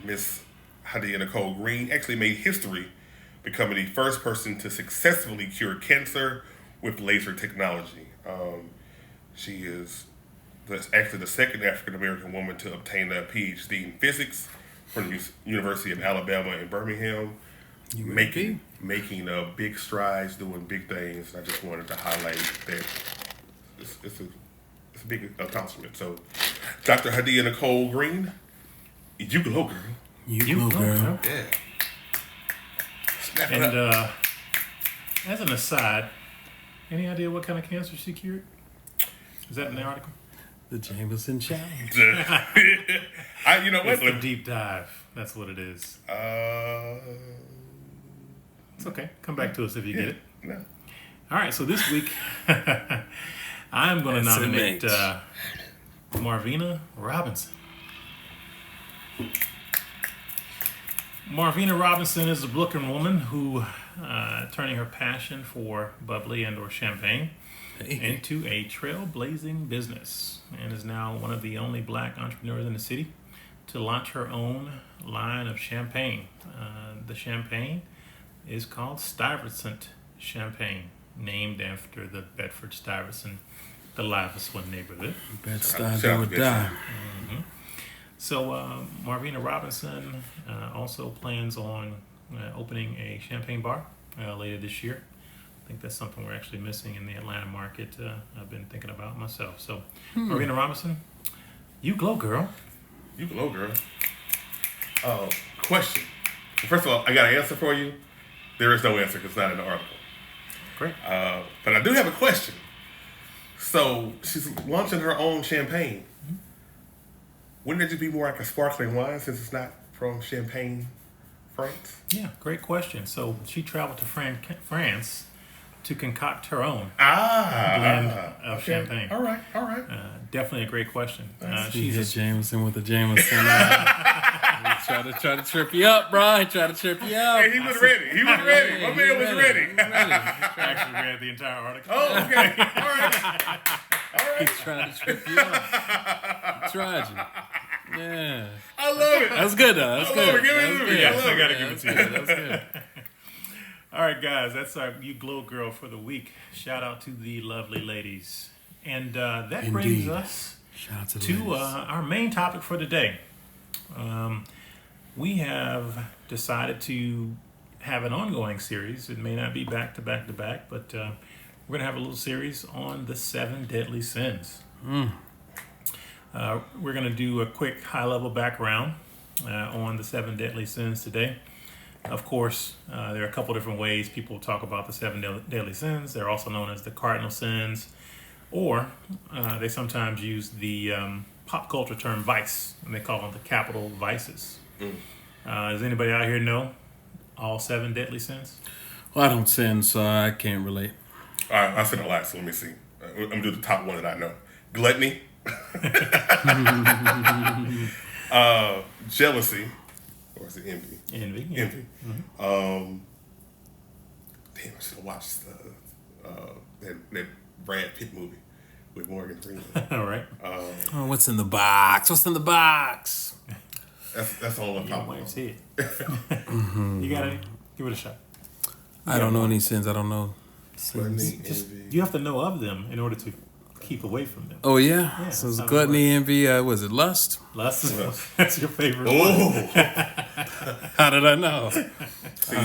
Miss Hadia Nicole Green actually made history, becoming the first person to successfully cure cancer with laser technology. She is actually the second African American woman to obtain a PhD in physics from the University of Alabama in Birmingham, making big strides, doing big things. I just wanted to highlight that it's a big accomplishment. So, Dr. Hadia Nicole Green, you glow, girl. You glow, girl. Yeah. Snap it And up. as an aside, any idea what kind of cancer she cured? Is that in the article? The Jameson Challenge. You know It's what? the deep dive. That's what it is. It's okay. Come back to us if you get it. No. All right. So this week, I'm going to nominate Marvina Robinson. Marvina Robinson is a Brooklyn woman who turning her passion for bubbly and/or champagne into a trailblazing business, and is now one of the only black entrepreneurs in the city to launch her own line of champagne. The champagne is called Stuyvesant Champagne, named after the Bedford-Stuyvesant, the Laviswin neighborhood. Bed-Stuy, would die. So Marvina Robinson also plans on opening a champagne bar later this year. I think that's something we're actually missing in the Atlanta market. I've been thinking about myself. So Marvina Robinson, you glow, girl. You glow, girl. Question. First of all, I got an answer for you. There is no answer because it's not in the article. Great. But I do have a question. So she's launching her own champagne. Wouldn't it just be more like a sparkling wine since it's not from Champagne, France? Yeah, great question. So she traveled to France to concoct her own blend of champagne. All right. Definitely a great question. She hit Jameson with the Jameson. Try to trip you up, bro. Try to trip you up. Hey, he was ready. My man was ready. actually read the entire article. Oh, okay. All right. He's trying to trip you up. He tried you. Yeah. I love it. That was good, though. That's good. Give it to me. Yes, I gotta give it to you. That was good. All right, guys, that's our You Glow Girl for the week. Shout out to the lovely ladies. And that brings us Shout out to the to ladies. our main topic for today. We have decided to have an ongoing series. It may not be back to back to back, but we're going to have a little series on the 7 deadly sins. We're going to do a quick high-level background on the 7 deadly sins today. Of course, there are a couple different ways people talk about the 7 deadly sins. They're also known as the cardinal sins, or they sometimes use the pop culture term vice, and they call them the capital vices. Does anybody out here know all 7 deadly sins? Well, I don't sin, so I can't relate. All right, I said a lot, so let me see. I'm going to do the top one that I know. Gluttony. Jealousy. Or is it envy? Envy. Yeah. Envy. Damn, I should have watched that Brad Pitt movie. with Morgan Freeman. All right. Oh, what's in the box? What's in the box? That's all on Your top wife's of. head. You got it? Give it a shot. I don't know any sins. I don't know sins. Gluttony, Just, envy. you have to know of them in order to keep away from them. Oh yeah. Yeah, So it's that's how it gluttony, envy. Was it lust? Lust, that's your favorite one. Oh, How did I know? see,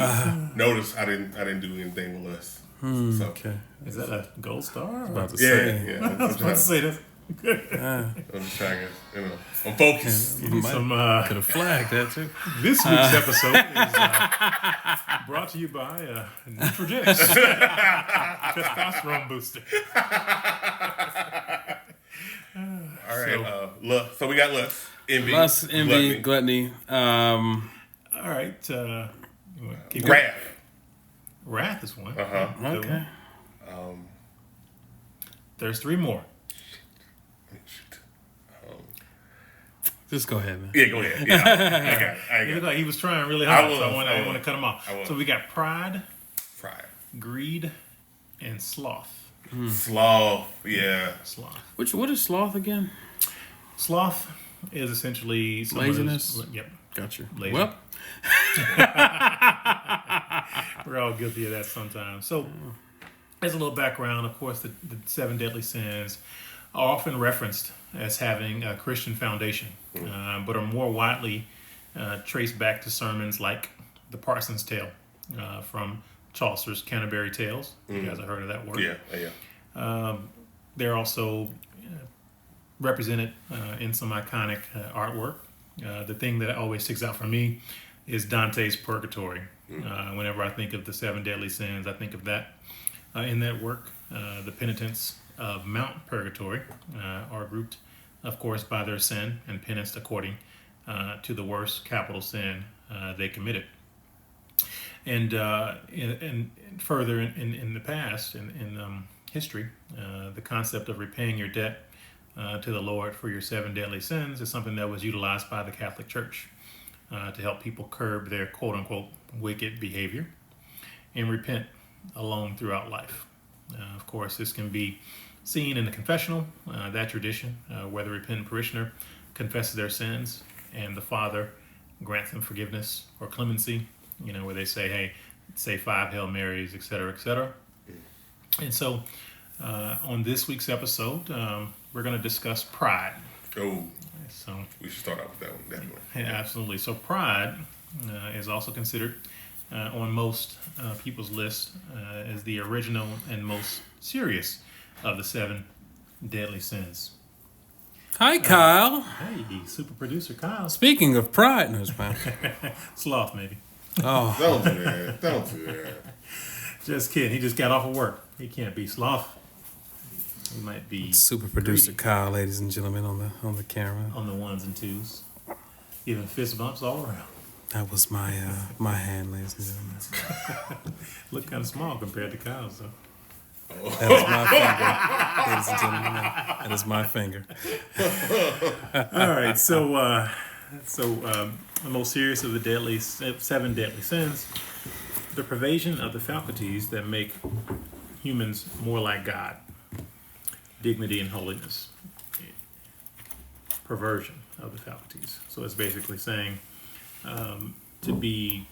notice I didn't do anything with lust. So, Okay. Is that a gold star? About to yeah, say. yeah. I was about to say that. I'm just trying to, I'm focused. Give you some, Could have flagged that too. this week's episode is brought to you by Neutrogenics, testosterone booster. All right, lust. So we got lust, envy, Lust, envy, gluttony. All right. You wanna keep going? wrath. Wrath is one. Okay. There's three more. Just go ahead, man. Yeah, go ahead. Yeah, I got it. I He got looked it. like he was trying really hard, so I I want was. to cut him off. I was. So we got pride, Fried. greed, and sloth. Sloth. Yeah. Sloth. What is sloth again? Sloth is essentially someone Laziness? Yep. Got you. Lazy. Well, We're all guilty of that sometimes. So, as a little background, of course, the seven deadly sins are often referenced as having a Christian foundation, but are more widely traced back to sermons like the Parsons Tale from Chaucer's Canterbury Tales. You guys have heard of that work? Yeah. Yeah. They're also represented in some iconic artwork. The thing that always sticks out for me is Dante's Purgatory. Whenever I think of the seven deadly sins, I think of that in that work. The penitents of Mount Purgatory are grouped, of course, by their sin and penance according to the worst capital sin they committed. And further in the past, in history, the concept of repaying your debt to the Lord for your seven deadly sins is something that was utilized by the Catholic Church to help people curb their quote-unquote wicked behavior and repent alone throughout life. Of course, this can be seen in the confessional, that tradition, where the repentant parishioner confesses their sins and the Father grants them forgiveness or clemency, where they say, hey, say 5 Hail Marys, etc., etc. And so on this week's episode, we're going to discuss pride. Oh, So, we should start out with that one, definitely. yeah, absolutely. So pride is also considered on most people's list as the original and most serious of the seven deadly sins. hi, Kyle. Hey, super producer Kyle. Speaking of pride, no, it's fine. Sloth, maybe. Oh, Don't do that. Don't do that. Just kidding. He just got off of work. He can't be sloth. He might be super producer greedy Kyle, ladies and gentlemen, on the camera. on the ones and twos. Giving fist bumps all around. That was my hand, ladies and gentlemen. Look kind of small compared to Kyle's, though. That is my finger, ladies and gentlemen. That is my finger. All right, so the most serious of the seven deadly sins, the pervasion of the faculties that make humans more like God, dignity and holiness, perversion of the faculties. So it's basically saying to be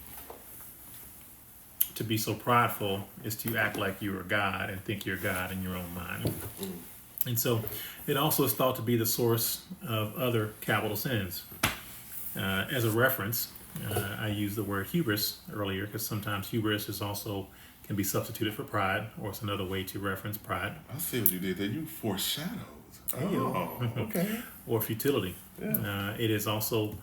so prideful is to act like you are God and think you're God in your own mind. And so it also is thought to be the source of other capital sins. As a reference, I used the word hubris earlier because sometimes hubris can be substituted for pride, or it's another way to reference pride, I see what you did there. You foreshadowed. Oh, okay. or futility. Yeah. It is also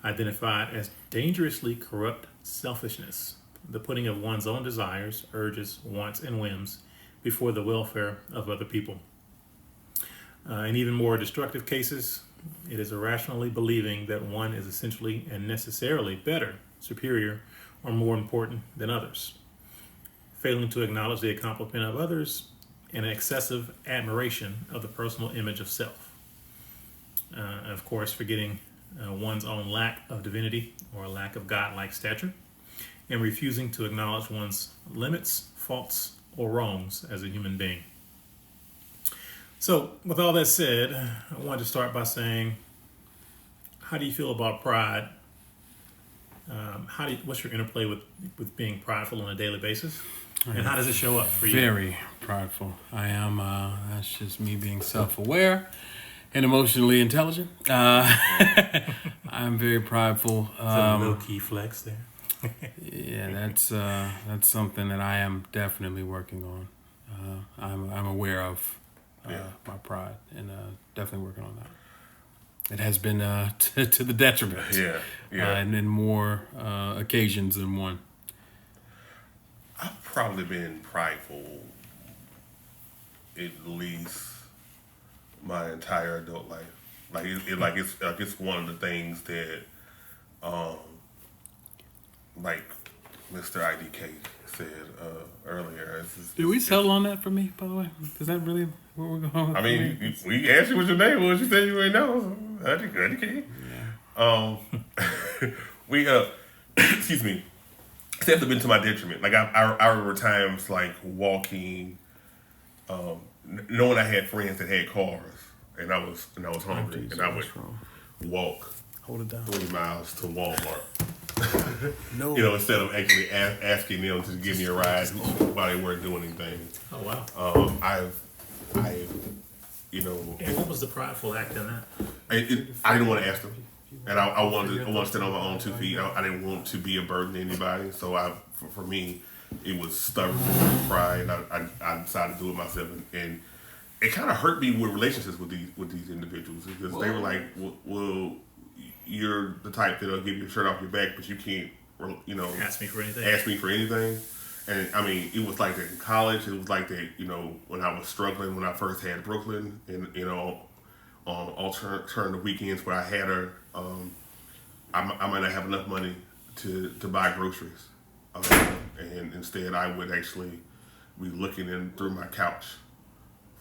identified as dangerously corrupt selfishness, the putting of one's own desires, urges, wants, and whims before the welfare of other people. In even more destructive cases, it is irrationally believing that one is essentially and necessarily better, superior, or more important than others, failing to acknowledge the accomplishment of others, and excessive admiration of the personal image of self. And of course, forgetting one's own lack of divinity or lack of godlike stature, and refusing to acknowledge one's limits, faults, or wrongs as a human being. So, with all that said, I wanted to start by saying, how do you feel about pride? What's your interplay with being prideful on a daily basis, and how does it show up for you? Very prideful. I am. That's just me being self-aware and emotionally intelligent. I'm very prideful. A low key flex there. Yeah, that's something that I am definitely working on. I'm aware of my pride and definitely working on that. It has been to the detriment. Yeah. And in more occasions than one. I've probably been prideful at least my entire adult life. It's one of the things that, like Mr. IDK said earlier. Did we settle on that for me, by the way? Is that really where we're going with I mean, we asked you what your name was. You said you didn't know. IDK. Yeah. We excuse me. It's definitely been to my detriment. Like I remember times like walking, knowing I had friends that had cars, and I was hungry, and I would walk Hold it down. 3 miles to Walmart. No. Instead of actually asking them to give me a ride while they weren't doing anything. Oh wow. I've And what was the prideful act in that? I didn't want to ask them, and I wanted to stand on my own 2 feet. I didn't want to be a burden to anybody, so for me, it was stubborn pride, and I decided to do it myself, and it kind of hurt me with relationships with these individuals because they were like, well, you're the type that'll give you a shirt off your back, but you can't, Ask me for anything. And I mean, it was like that in college. It was like that, when I was struggling, when I first had Brooklyn, and on alternate weekends where I had her, I might not have enough money to buy groceries, and instead I would actually be looking in through my couch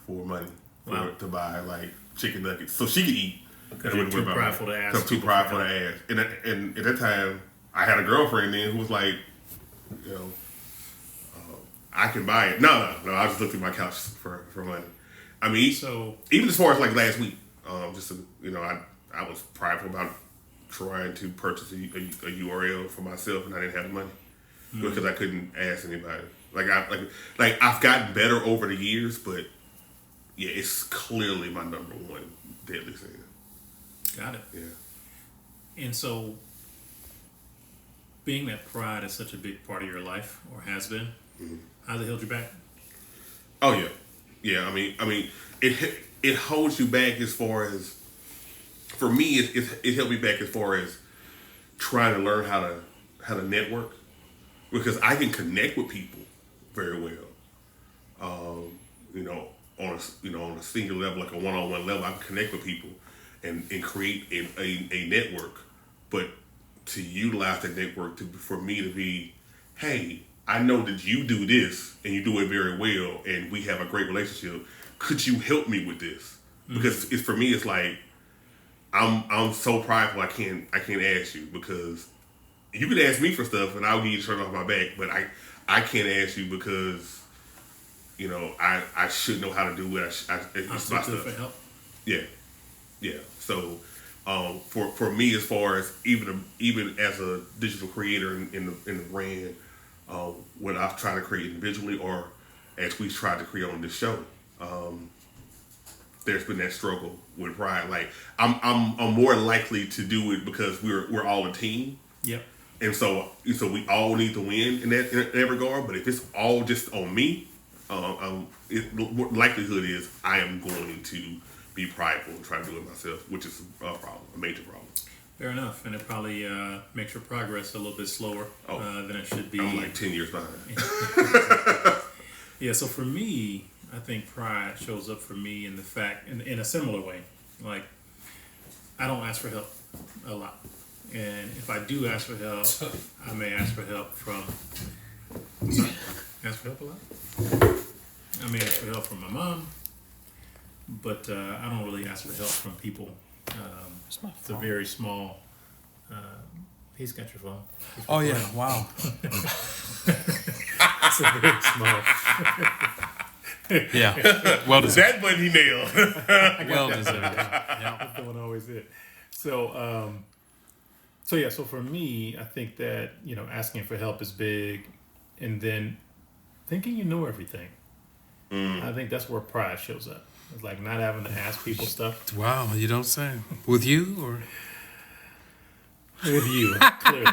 for money to buy like chicken nuggets so she could eat. Because you're too prideful to ask. I'm too prideful to ask. And at that time, I had a girlfriend then who was like, I can buy it. No, I just looked at my couch for money. I mean, So even as far as like last week, I was prideful about trying to purchase a URL for myself, and I didn't have the money because I couldn't ask anybody. Like I've gotten better over the years, but yeah, it's clearly my number one deadly sin. got it. Yeah. And so, being that pride is such a big part of your life, or has been, how's it held you back? Oh yeah. I mean, it holds you back as far as, for me, it held me back as far as trying to learn how to network, because I can connect with people very well. On a single level, like a one-on-one level, I can connect with people and create a network. But to utilize that network for me to be, hey, I know that you do this and you do it very well, and we have a great relationship. Could you help me with this? Because for me, it's like I'm so prideful. I can't ask you, because you could ask me for stuff and I'll give you a shirt off my back, but I can't ask you because I should know how to do it. It's my stuff. For help. Yeah. So for me, as far as even as a digital creator in the brand, when I've tried to create individually or as we tried to create on this show, there's been that struggle with pride. Like I'm more likely to do it because we're all a team. Yep. And so we all need to win in that regard. But if it's all just on me, the likelihood is I am going to be prideful and try to do it myself, which is a major problem. Fair enough, and it probably makes your progress a little bit slower than it should be. I'm like 10 years behind. Yeah, so for me, I think pride shows up for me in the fact, in a similar way. Like, I don't ask for help a lot. And if I do ask for help, I may ask for help from... Sorry? Ask for help a lot? I may ask for help from my mom, but I don't really ask for help from people. It's a very small... he's got your phone. Oh, yeah. Wow. It's a very small... Yeah. Well deserved. That button he nailed. Well deserved. Yeah. That's the one I always did. So, so for me, I think that, asking for help is big, and then thinking you know everything. I think that's where pride shows up. It's like not having to ask people stuff. Wow, you don't say. With you or? With you, clearly.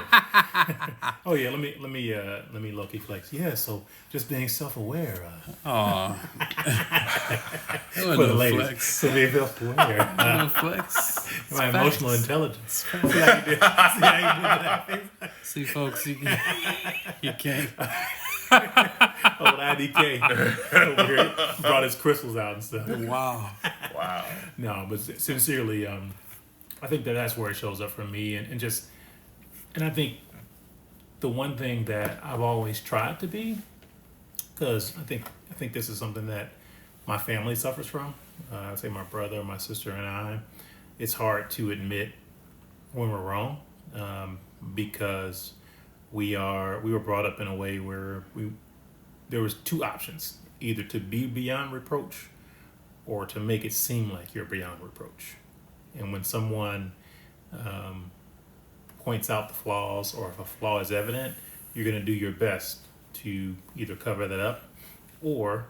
Oh yeah, let me low-key flex. Yeah, so just being self-aware. Aw. For the ladies, Flex. so being self-aware. No flex. My It's emotional facts. intelligence. See how you did that? See, folks, you can't. Old IDK over here brought his crystals out and stuff. Wow. Wow. No, but sincerely, I think that's where it shows up for me, and I think the one thing that I've always tried to be, because I think this is something that my family suffers from. I'd say my brother, my sister, and I. It's hard to admit when we're wrong, because we were brought up in a way where there was two options: either to be beyond reproach, or to make it seem like you're beyond reproach. And when someone points out the flaws, or if a flaw is evident, you're going to do your best to either cover that up or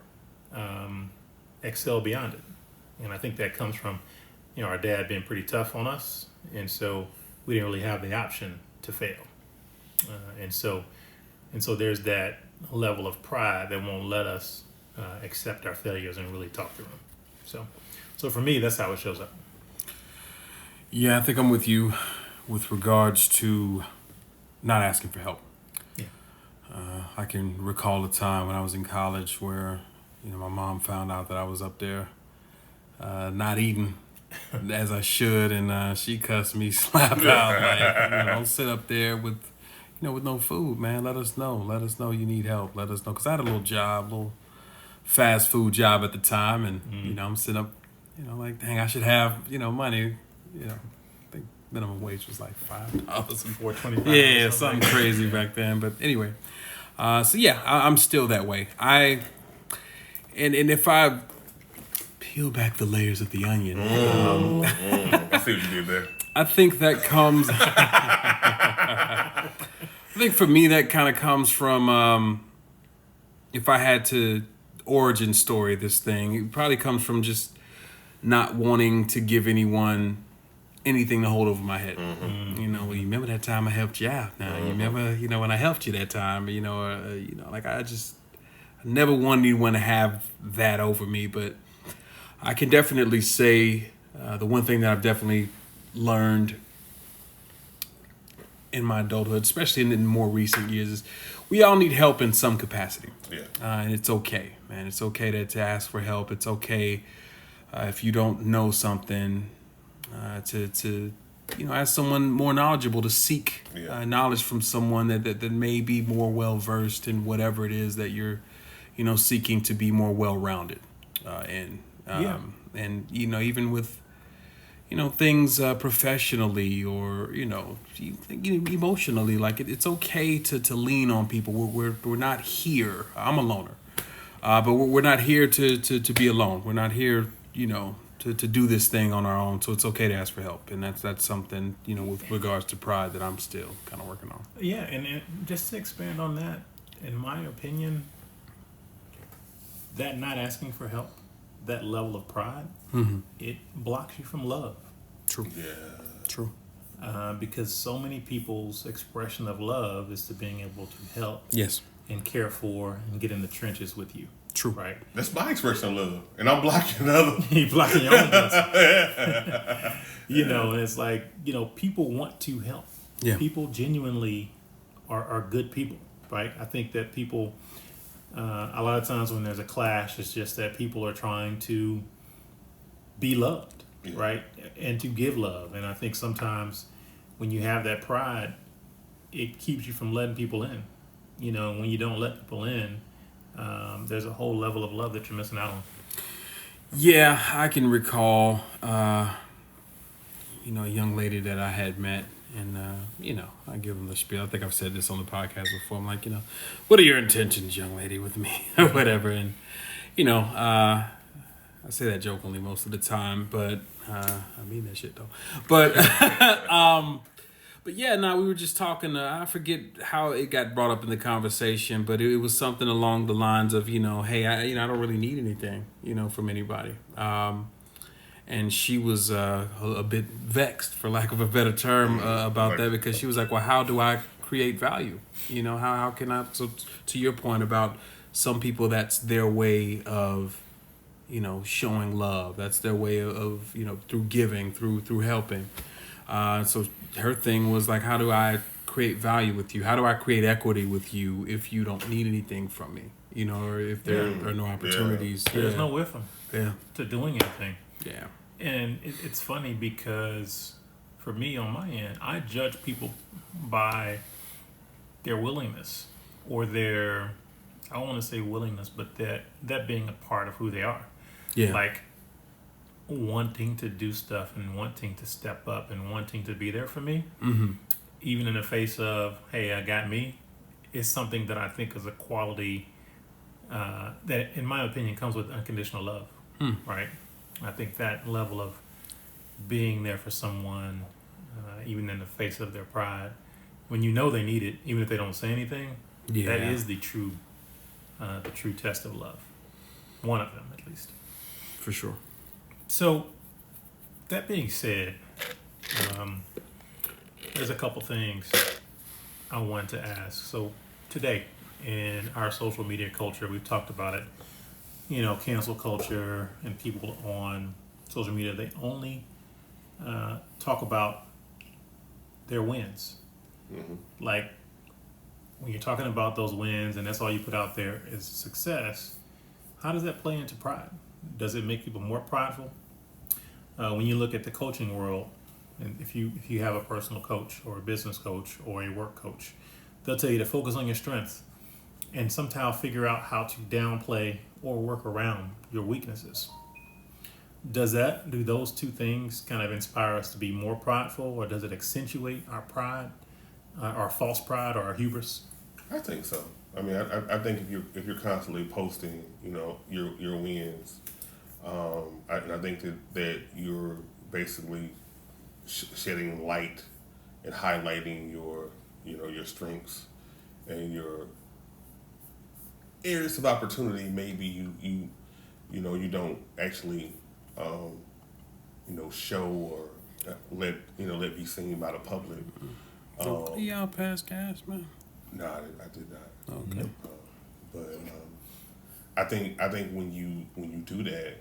excel beyond it. And I think that comes from, our dad being pretty tough on us, and so we didn't really have the option to fail. And so there's that level of pride that won't let us accept our failures and really talk through them. So for me, that's how it shows up. Yeah, I think I'm with you with regards to not asking for help. Yeah. I can recall a time when I was in college where, my mom found out that I was up there not eating as I should, and she cussed me slap out. Like, don't sit up there with no food, man. Let us know you need help. Let us know. Because I had a little fast food job at the time, and, I'm sitting up, like, dang, I should have, money. I think minimum wage was like $5 $4.25. Yeah, something crazy back then. But anyway, I'm still that way. And if I peel back the layers of the onion, I see what you did there. I think that comes. I think for me that kind of comes from if I had to origin story this thing, it probably comes from just not wanting to give anyone anything to hold over my head. You remember that time I helped you out? Now you remember, when I helped you that time. Like I never wanted anyone to have that over me. But I can definitely say the one thing that I've definitely learned in my adulthood, especially in the more recent years, is we all need help in some capacity. Yeah. And it's okay, man. It's okay to ask for help. It's okay if you don't know something. To ask someone more knowledgeable, to seek knowledge from someone that may be more well versed in whatever it is that you're seeking to be more well rounded in. And even with things professionally or emotionally, like it's okay to lean on people. We're not here. I'm a loner, but we're not here to be alone. We're not here to do this thing on our own. So it's okay to ask for help. And that's something, with regards to pride that I'm still kind of working on. Yeah, and just to expand on that, in my opinion, that not asking for help, that level of pride, it blocks you from love. True. Yeah. True. Because so many people's expression of love is to being able to help Yes. and care for and get in the trenches with you. True. Right? That's my expression of love, and I'm blocking other. You're blocking your own blessing. And it's like, people want to help. Yeah. People genuinely are good people, right? I think that people, a lot of times when there's a clash, it's just that people are trying to be loved, right? And to give love. And I think sometimes when you have that pride, it keeps you from letting people in. When you don't let people in, there's a whole level of love that you're missing out on. Yeah, I can recall, a young lady that I had met, and, I give them the spiel. I think I've said this on the podcast before. I'm like, what are your intentions, young lady, with me, or whatever? And, I say that jokingly most of the time, but I mean that shit though. But but yeah, no, we were just talking. I forget how it got brought up in the conversation, but it was something along the lines of, hey, I don't really need anything, from anybody. And she was a bit vexed, for lack of a better term, about that, because she was like, well, how do I create value? How can I? So to your point about some people, that's their way of, showing love. That's their way of, through giving, through helping. So her thing was like, how do I create value with you? How do I create equity with you if you don't need anything from me? Or if there are no opportunities. Yeah. There's no with them to doing anything. Yeah. And it's funny because for me on my end, I judge people by their willingness or their, I don't want to say willingness, but that being a part of who they are. Yeah. Like wanting to do stuff and wanting to step up and wanting to be there for me, even in the face of, hey, I got me, is something that I think is a quality that, in my opinion, comes with unconditional love, right? I think that level of being there for someone, even in the face of their pride, when you know they need it, even if they don't say anything, that is the true test of love. One of them, at least. For sure. So, that being said, there's a couple things I want to ask. So, today, in our social media culture, we've talked about it, cancel culture and people on social media, they only talk about their wins. Like, when you're talking about those wins and that's all you put out there is success, how does that play into pride? Does it make people more prideful? When you look at the coaching world, and if you have a personal coach or a business coach or a work coach, they'll tell you to focus on your strengths and somehow figure out how to downplay or work around your weaknesses. Do those two things kind of inspire us to be more prideful, or does it accentuate our pride, our false pride, or our hubris? I think so. I mean, I think if you're constantly posting, your wins, I think that you're basically shedding light and highlighting your strengths and your areas of opportunity. Maybe you don't actually show or let be seen by the public. Y'all pass gas, man? No, I did not. Okay. But I think when you do that,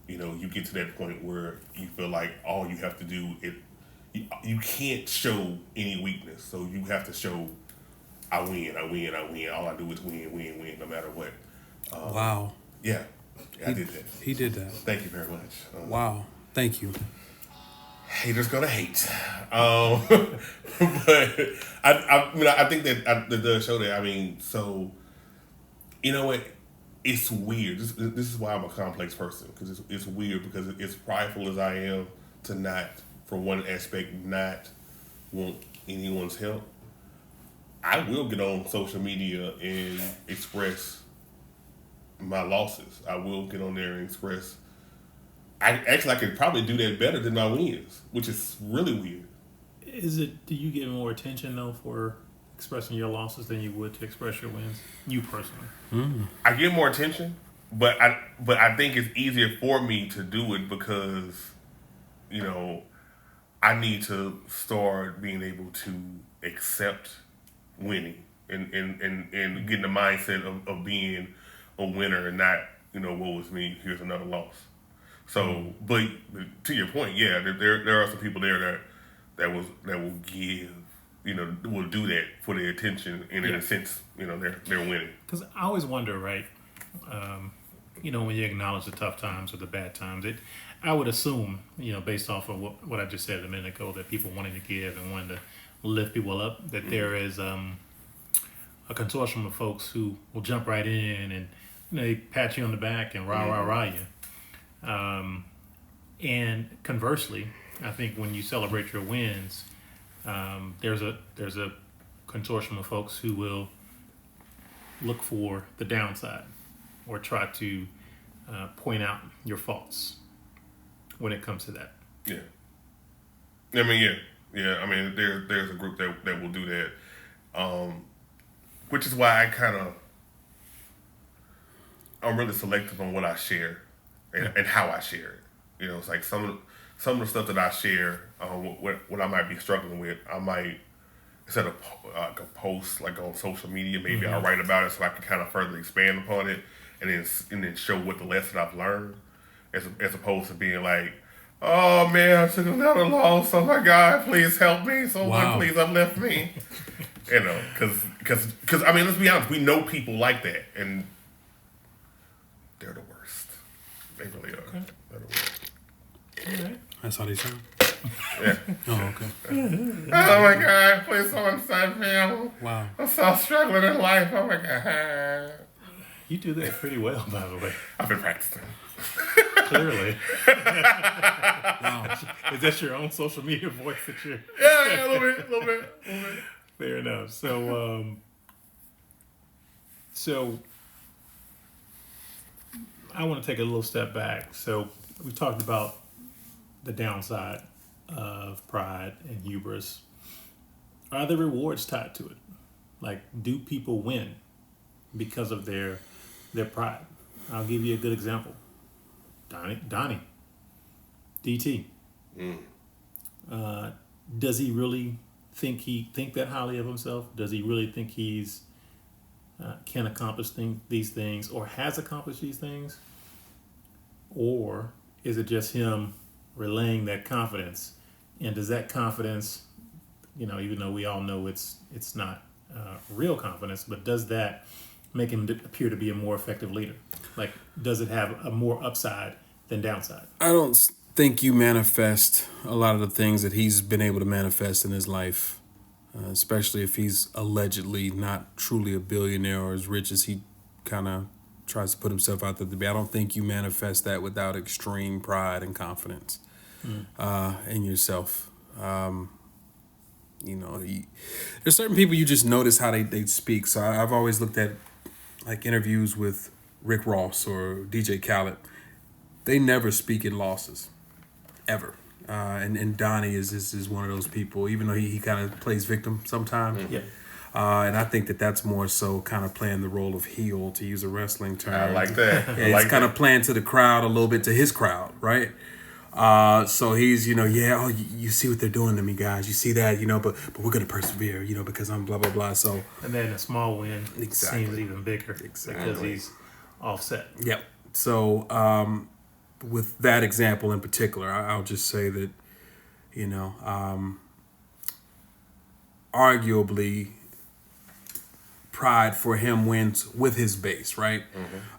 you get to that point where you feel like all you have to do you can't show any weakness, so you have to show I win. All I do is win, no matter what. Wow. Yeah, I did that. He did that. Thank you very much. Wow. Thank you. Haters gonna hate. But I think that does show that. I mean, so you know what? It's weird. This is why I'm a complex person, because it's weird, because it's prideful as I am to not, for one aspect, not want anyone's help. I will get on social media and express my losses. I will get on there and express. I could probably do that better than my wins, which is really weird. Do you get more attention though for expressing your losses than you would to express your wins? You personally? I get more attention, but I think it's easier for me to do it because, I need to start being able to accept winning and get in the mindset of being a winner and not, woe is me, here's another loss. So, but to your point, yeah, there are some people there that will give, will do that for their attention, and in a sense, they're winning. Because I always wonder, right? When you acknowledge the tough times or the bad times, I would assume, based off of what I just said a minute ago, that people wanting to give and wanting to lift people up, that there is a consortium of folks who will jump right in and they pat you on the back and rah you. And conversely, I think when you celebrate your wins, there's a consortium of folks who will look for the downside or try to point out your faults when it comes to that. Yeah. I mean, yeah. I mean, there's a group that will do that, which is why I'm really selective on what I share and how I share it. You know, it's like some of the stuff that I share, what I might be struggling with, I might, instead of a post like on social media, maybe I'll write about it so I can kind of further expand upon it and then show what the lesson I've learned, as opposed to being like, oh man, I took another loss. Oh my God, please help me. Someone please uplift me. You know, because I mean, let's be honest, we know people like that, and they're the worst. They really are. Okay. They're the worst. All right. That's how they sound. Yeah. Oh, okay. Oh my God, please someone save me. Wow. I'm so struggling in life. Oh my God. You do that pretty well, by the way. I've been practicing. Clearly. Wow. Is that your own social media voice that you're... Yeah, a little bit. Fair enough. So I want to take a little step back. So we talked about the downside of pride and hubris. Are there rewards tied to it? Like, do people win because of their pride? I'll give you a good example. Donnie. DT. Does he really think that highly of himself? Does he really think he's can accomplish these things or has accomplished these things? Or is it just him relaying that confidence? And does that confidence, even though we all know it's not real confidence, but does that make him appear to be a more effective leader? Like, does it have a more upside than downside? I don't think you manifest a lot of the things that he's been able to manifest in his life, especially if he's allegedly not truly a billionaire or as rich as he kind of tries to put himself out there to be. I don't think you manifest that without extreme pride and confidence in yourself. There's certain people you just notice how they speak. So I've always looked at like interviews with Rick Ross or DJ Khaled. They never speak in losses, ever. And Donnie is one of those people, even though he kind of plays victim sometimes. Yeah. And I think that's more so kind of playing the role of heel, to use a wrestling term. I like that. It's kind of playing to the crowd a little bit, to his crowd, right? So he's, you see what they're doing to me, guys. You see that, but we're going to persevere, because I'm blah, blah, blah. So, and then a small win Exactly. seems even bigger because he's offset. Yep. So, with that example in particular, I'll just say that, arguably, pride for him wins with his base, right?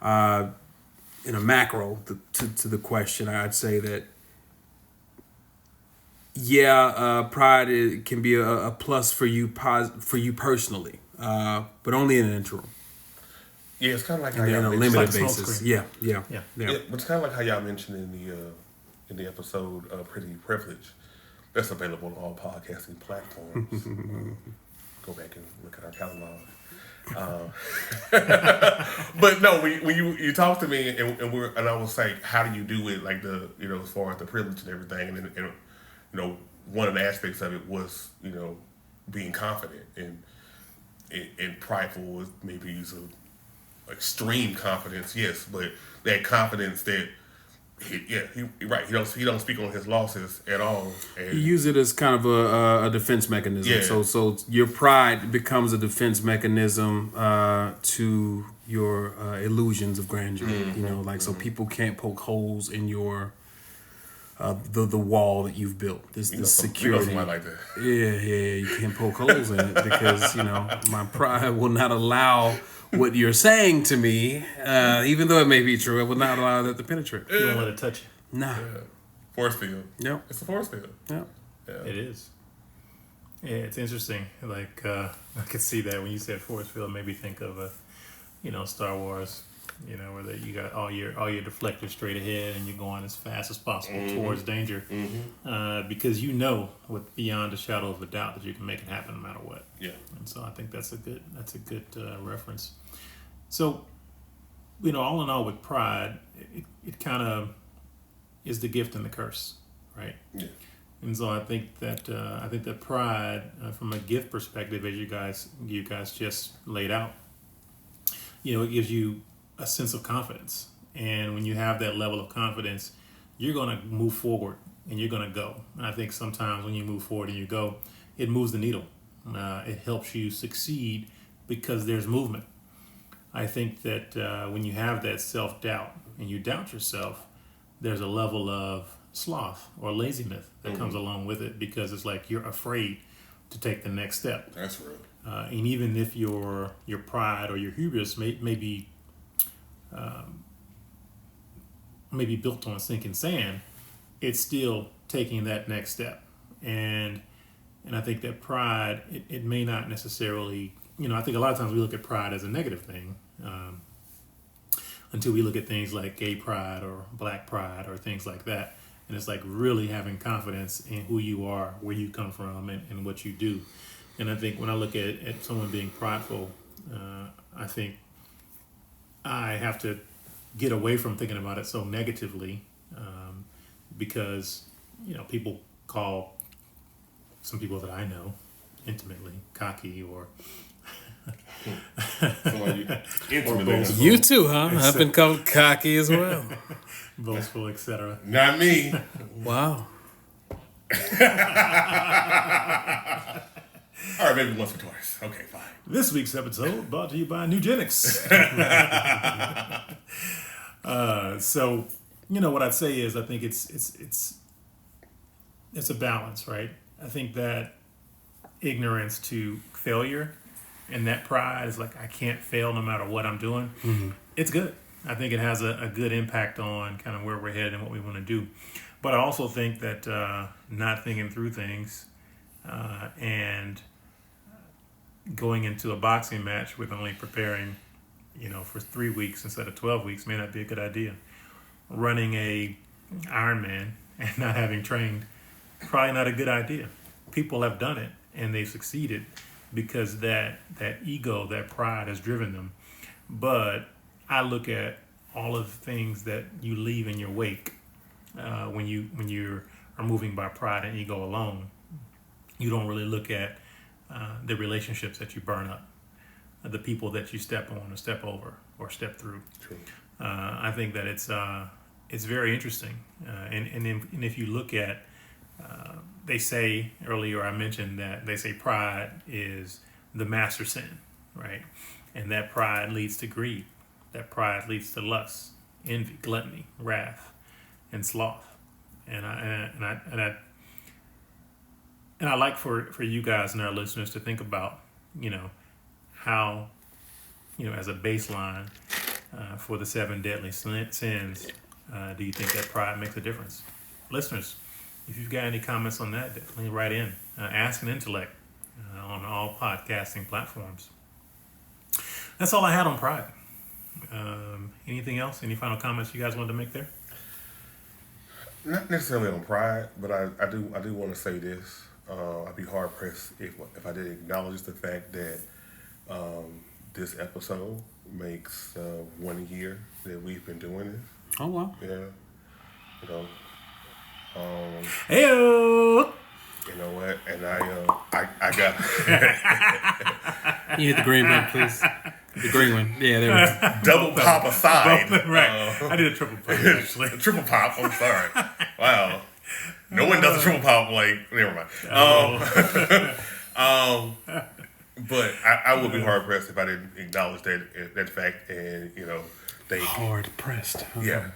In a macro, to the question, I'd say that, pride can be a plus for you personally, but only in an interim. Yeah, it's kind of like how On y'all a mentioned. limited like basis. smokescreen. Yeah. But it's kind of like how y'all mentioned in the episode Pretty Privilege. That's available on all podcasting platforms. Go back and look at our catalog. But no, when you talk to me and I was like, how do you do it? Like as far as the privilege and everything, and one of the aspects of it was being confident and prideful was maybe use of extreme confidence, yes, but that confidence that you're right. He don't speak on his losses at all. And You use it as kind of a defense mechanism. Yeah. So your pride becomes a defense mechanism to your illusions of grandeur. So people can't poke holes in your the wall that you've built. This security. somebody like that. Yeah, you can't poke holes in it because my pride will not allow what you're saying to me, even though it may be true. It will not allow that to penetrate. You don't let it touch you. Nah. Force field. Yep. It's a force field. Yep. Yeah. It is. Yeah, it's interesting. Like I could see that when you said force field, it made me think of Star Wars. Where you got all your deflectors straight ahead and you're going as fast as possible towards danger, because with beyond a shadow of a doubt that you can make it happen no matter what. Yeah. And so I think that's a good reference. So all in all, with pride, it kind of is the gift and the curse, right? Yeah. And so I think that pride, from a gift perspective, as you guys just laid out, it gives you a sense of confidence. And when you have that level of confidence, you're going to move forward and you're going to go. And I think sometimes when you move forward and you go, it moves the needle. It helps you succeed because there's movement. I think that when you have that self-doubt and you doubt yourself, there's a level of sloth or laziness that comes along with it, because it's like you're afraid to take the next step. That's real. And even if your pride or your hubris may be built on sinking sand, it's still taking that next step. And I think that pride, it may not necessarily, I think a lot of times we look at pride as a negative thing, until we look at things like gay pride or black pride or things like that. And it's like really having confidence in who you are, where you come from, and what you do. And I think when I look at someone being prideful, I think I have to get away from thinking about it so negatively, because, people call some people that I know intimately cocky or boastful. You too, huh? I've been called cocky as well. Boastful, etc. Not me. Wow. All right, maybe once or twice. Okay, fine. This week's episode brought to you by Nugenics. So, what I'd say is I think it's a balance, right? I think that ignorance to failure and that pride is like, I can't fail no matter what I'm doing. Mm-hmm. It's good. I think it has a good impact on kind of where we're headed and what we want to do. But I also think that not thinking through things and going into a boxing match with only preparing, for 3 weeks instead of 12 weeks may not be a good idea. Running a Ironman and not having trained, probably not a good idea. People have done it and they've succeeded because that ego, that pride has driven them. But I look at all of the things that you leave in your wake when you are moving by pride and ego alone. You don't really look at the relationships that you burn up, the people that you step on or step over or step through. True. I think that it's very interesting. And if you look at, they say earlier, I mentioned that they say pride is the master sin, right? And that pride leads to greed. That pride leads to lust, envy, gluttony, wrath, and sloth. And I like for you guys and our listeners to think about, how, as a baseline for the 7 deadly sins, do you think that pride makes a difference? Listeners, if you've got any comments on that, definitely write in. Ask an Intellect on all podcasting platforms. That's all I had on pride. Anything else? Any final comments you guys wanted to make there? Not necessarily on pride, but I do want to say this. I'd be hard pressed if I didn't acknowledge the fact that this episode makes 1 year that we've been doing this. Oh wow! Yeah, Heyo! You know what? And I got. You hit the green button, please. The green one. Yeah, there we go. Double pop aside. Right. I did a triple pop, actually. Triple pop. I'm sorry. Wow. No one does a triple pop never mind. But I would be hard pressed if I didn't acknowledge that fact and think Hard pressed. Yeah.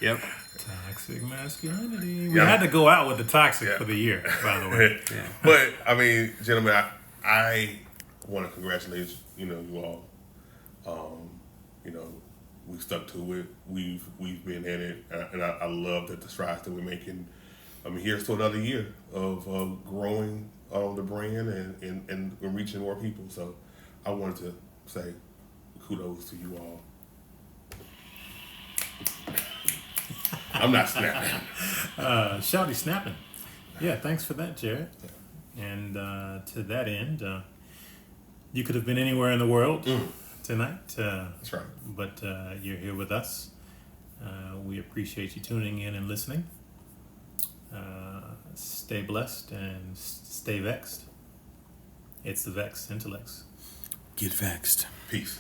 Yep. Toxic masculinity. We had to go out with the toxic for the year, by the way. Yeah. But I mean, gentlemen, I want to congratulate you all. We stuck to it. We've been in it, and I love that the strides that we're making. I mean, here's to another year of growing the brand and reaching more people. So I wanted to say kudos to you all. I'm not snapping. Shouty snapping. Yeah, thanks for that, Jared. And to that end, you could have been anywhere in the world tonight. That's right. But you're here with us. We appreciate you tuning in and listening. Stay blessed and stay vexed. It's the Vexed Intellects. Get vexed. Peace.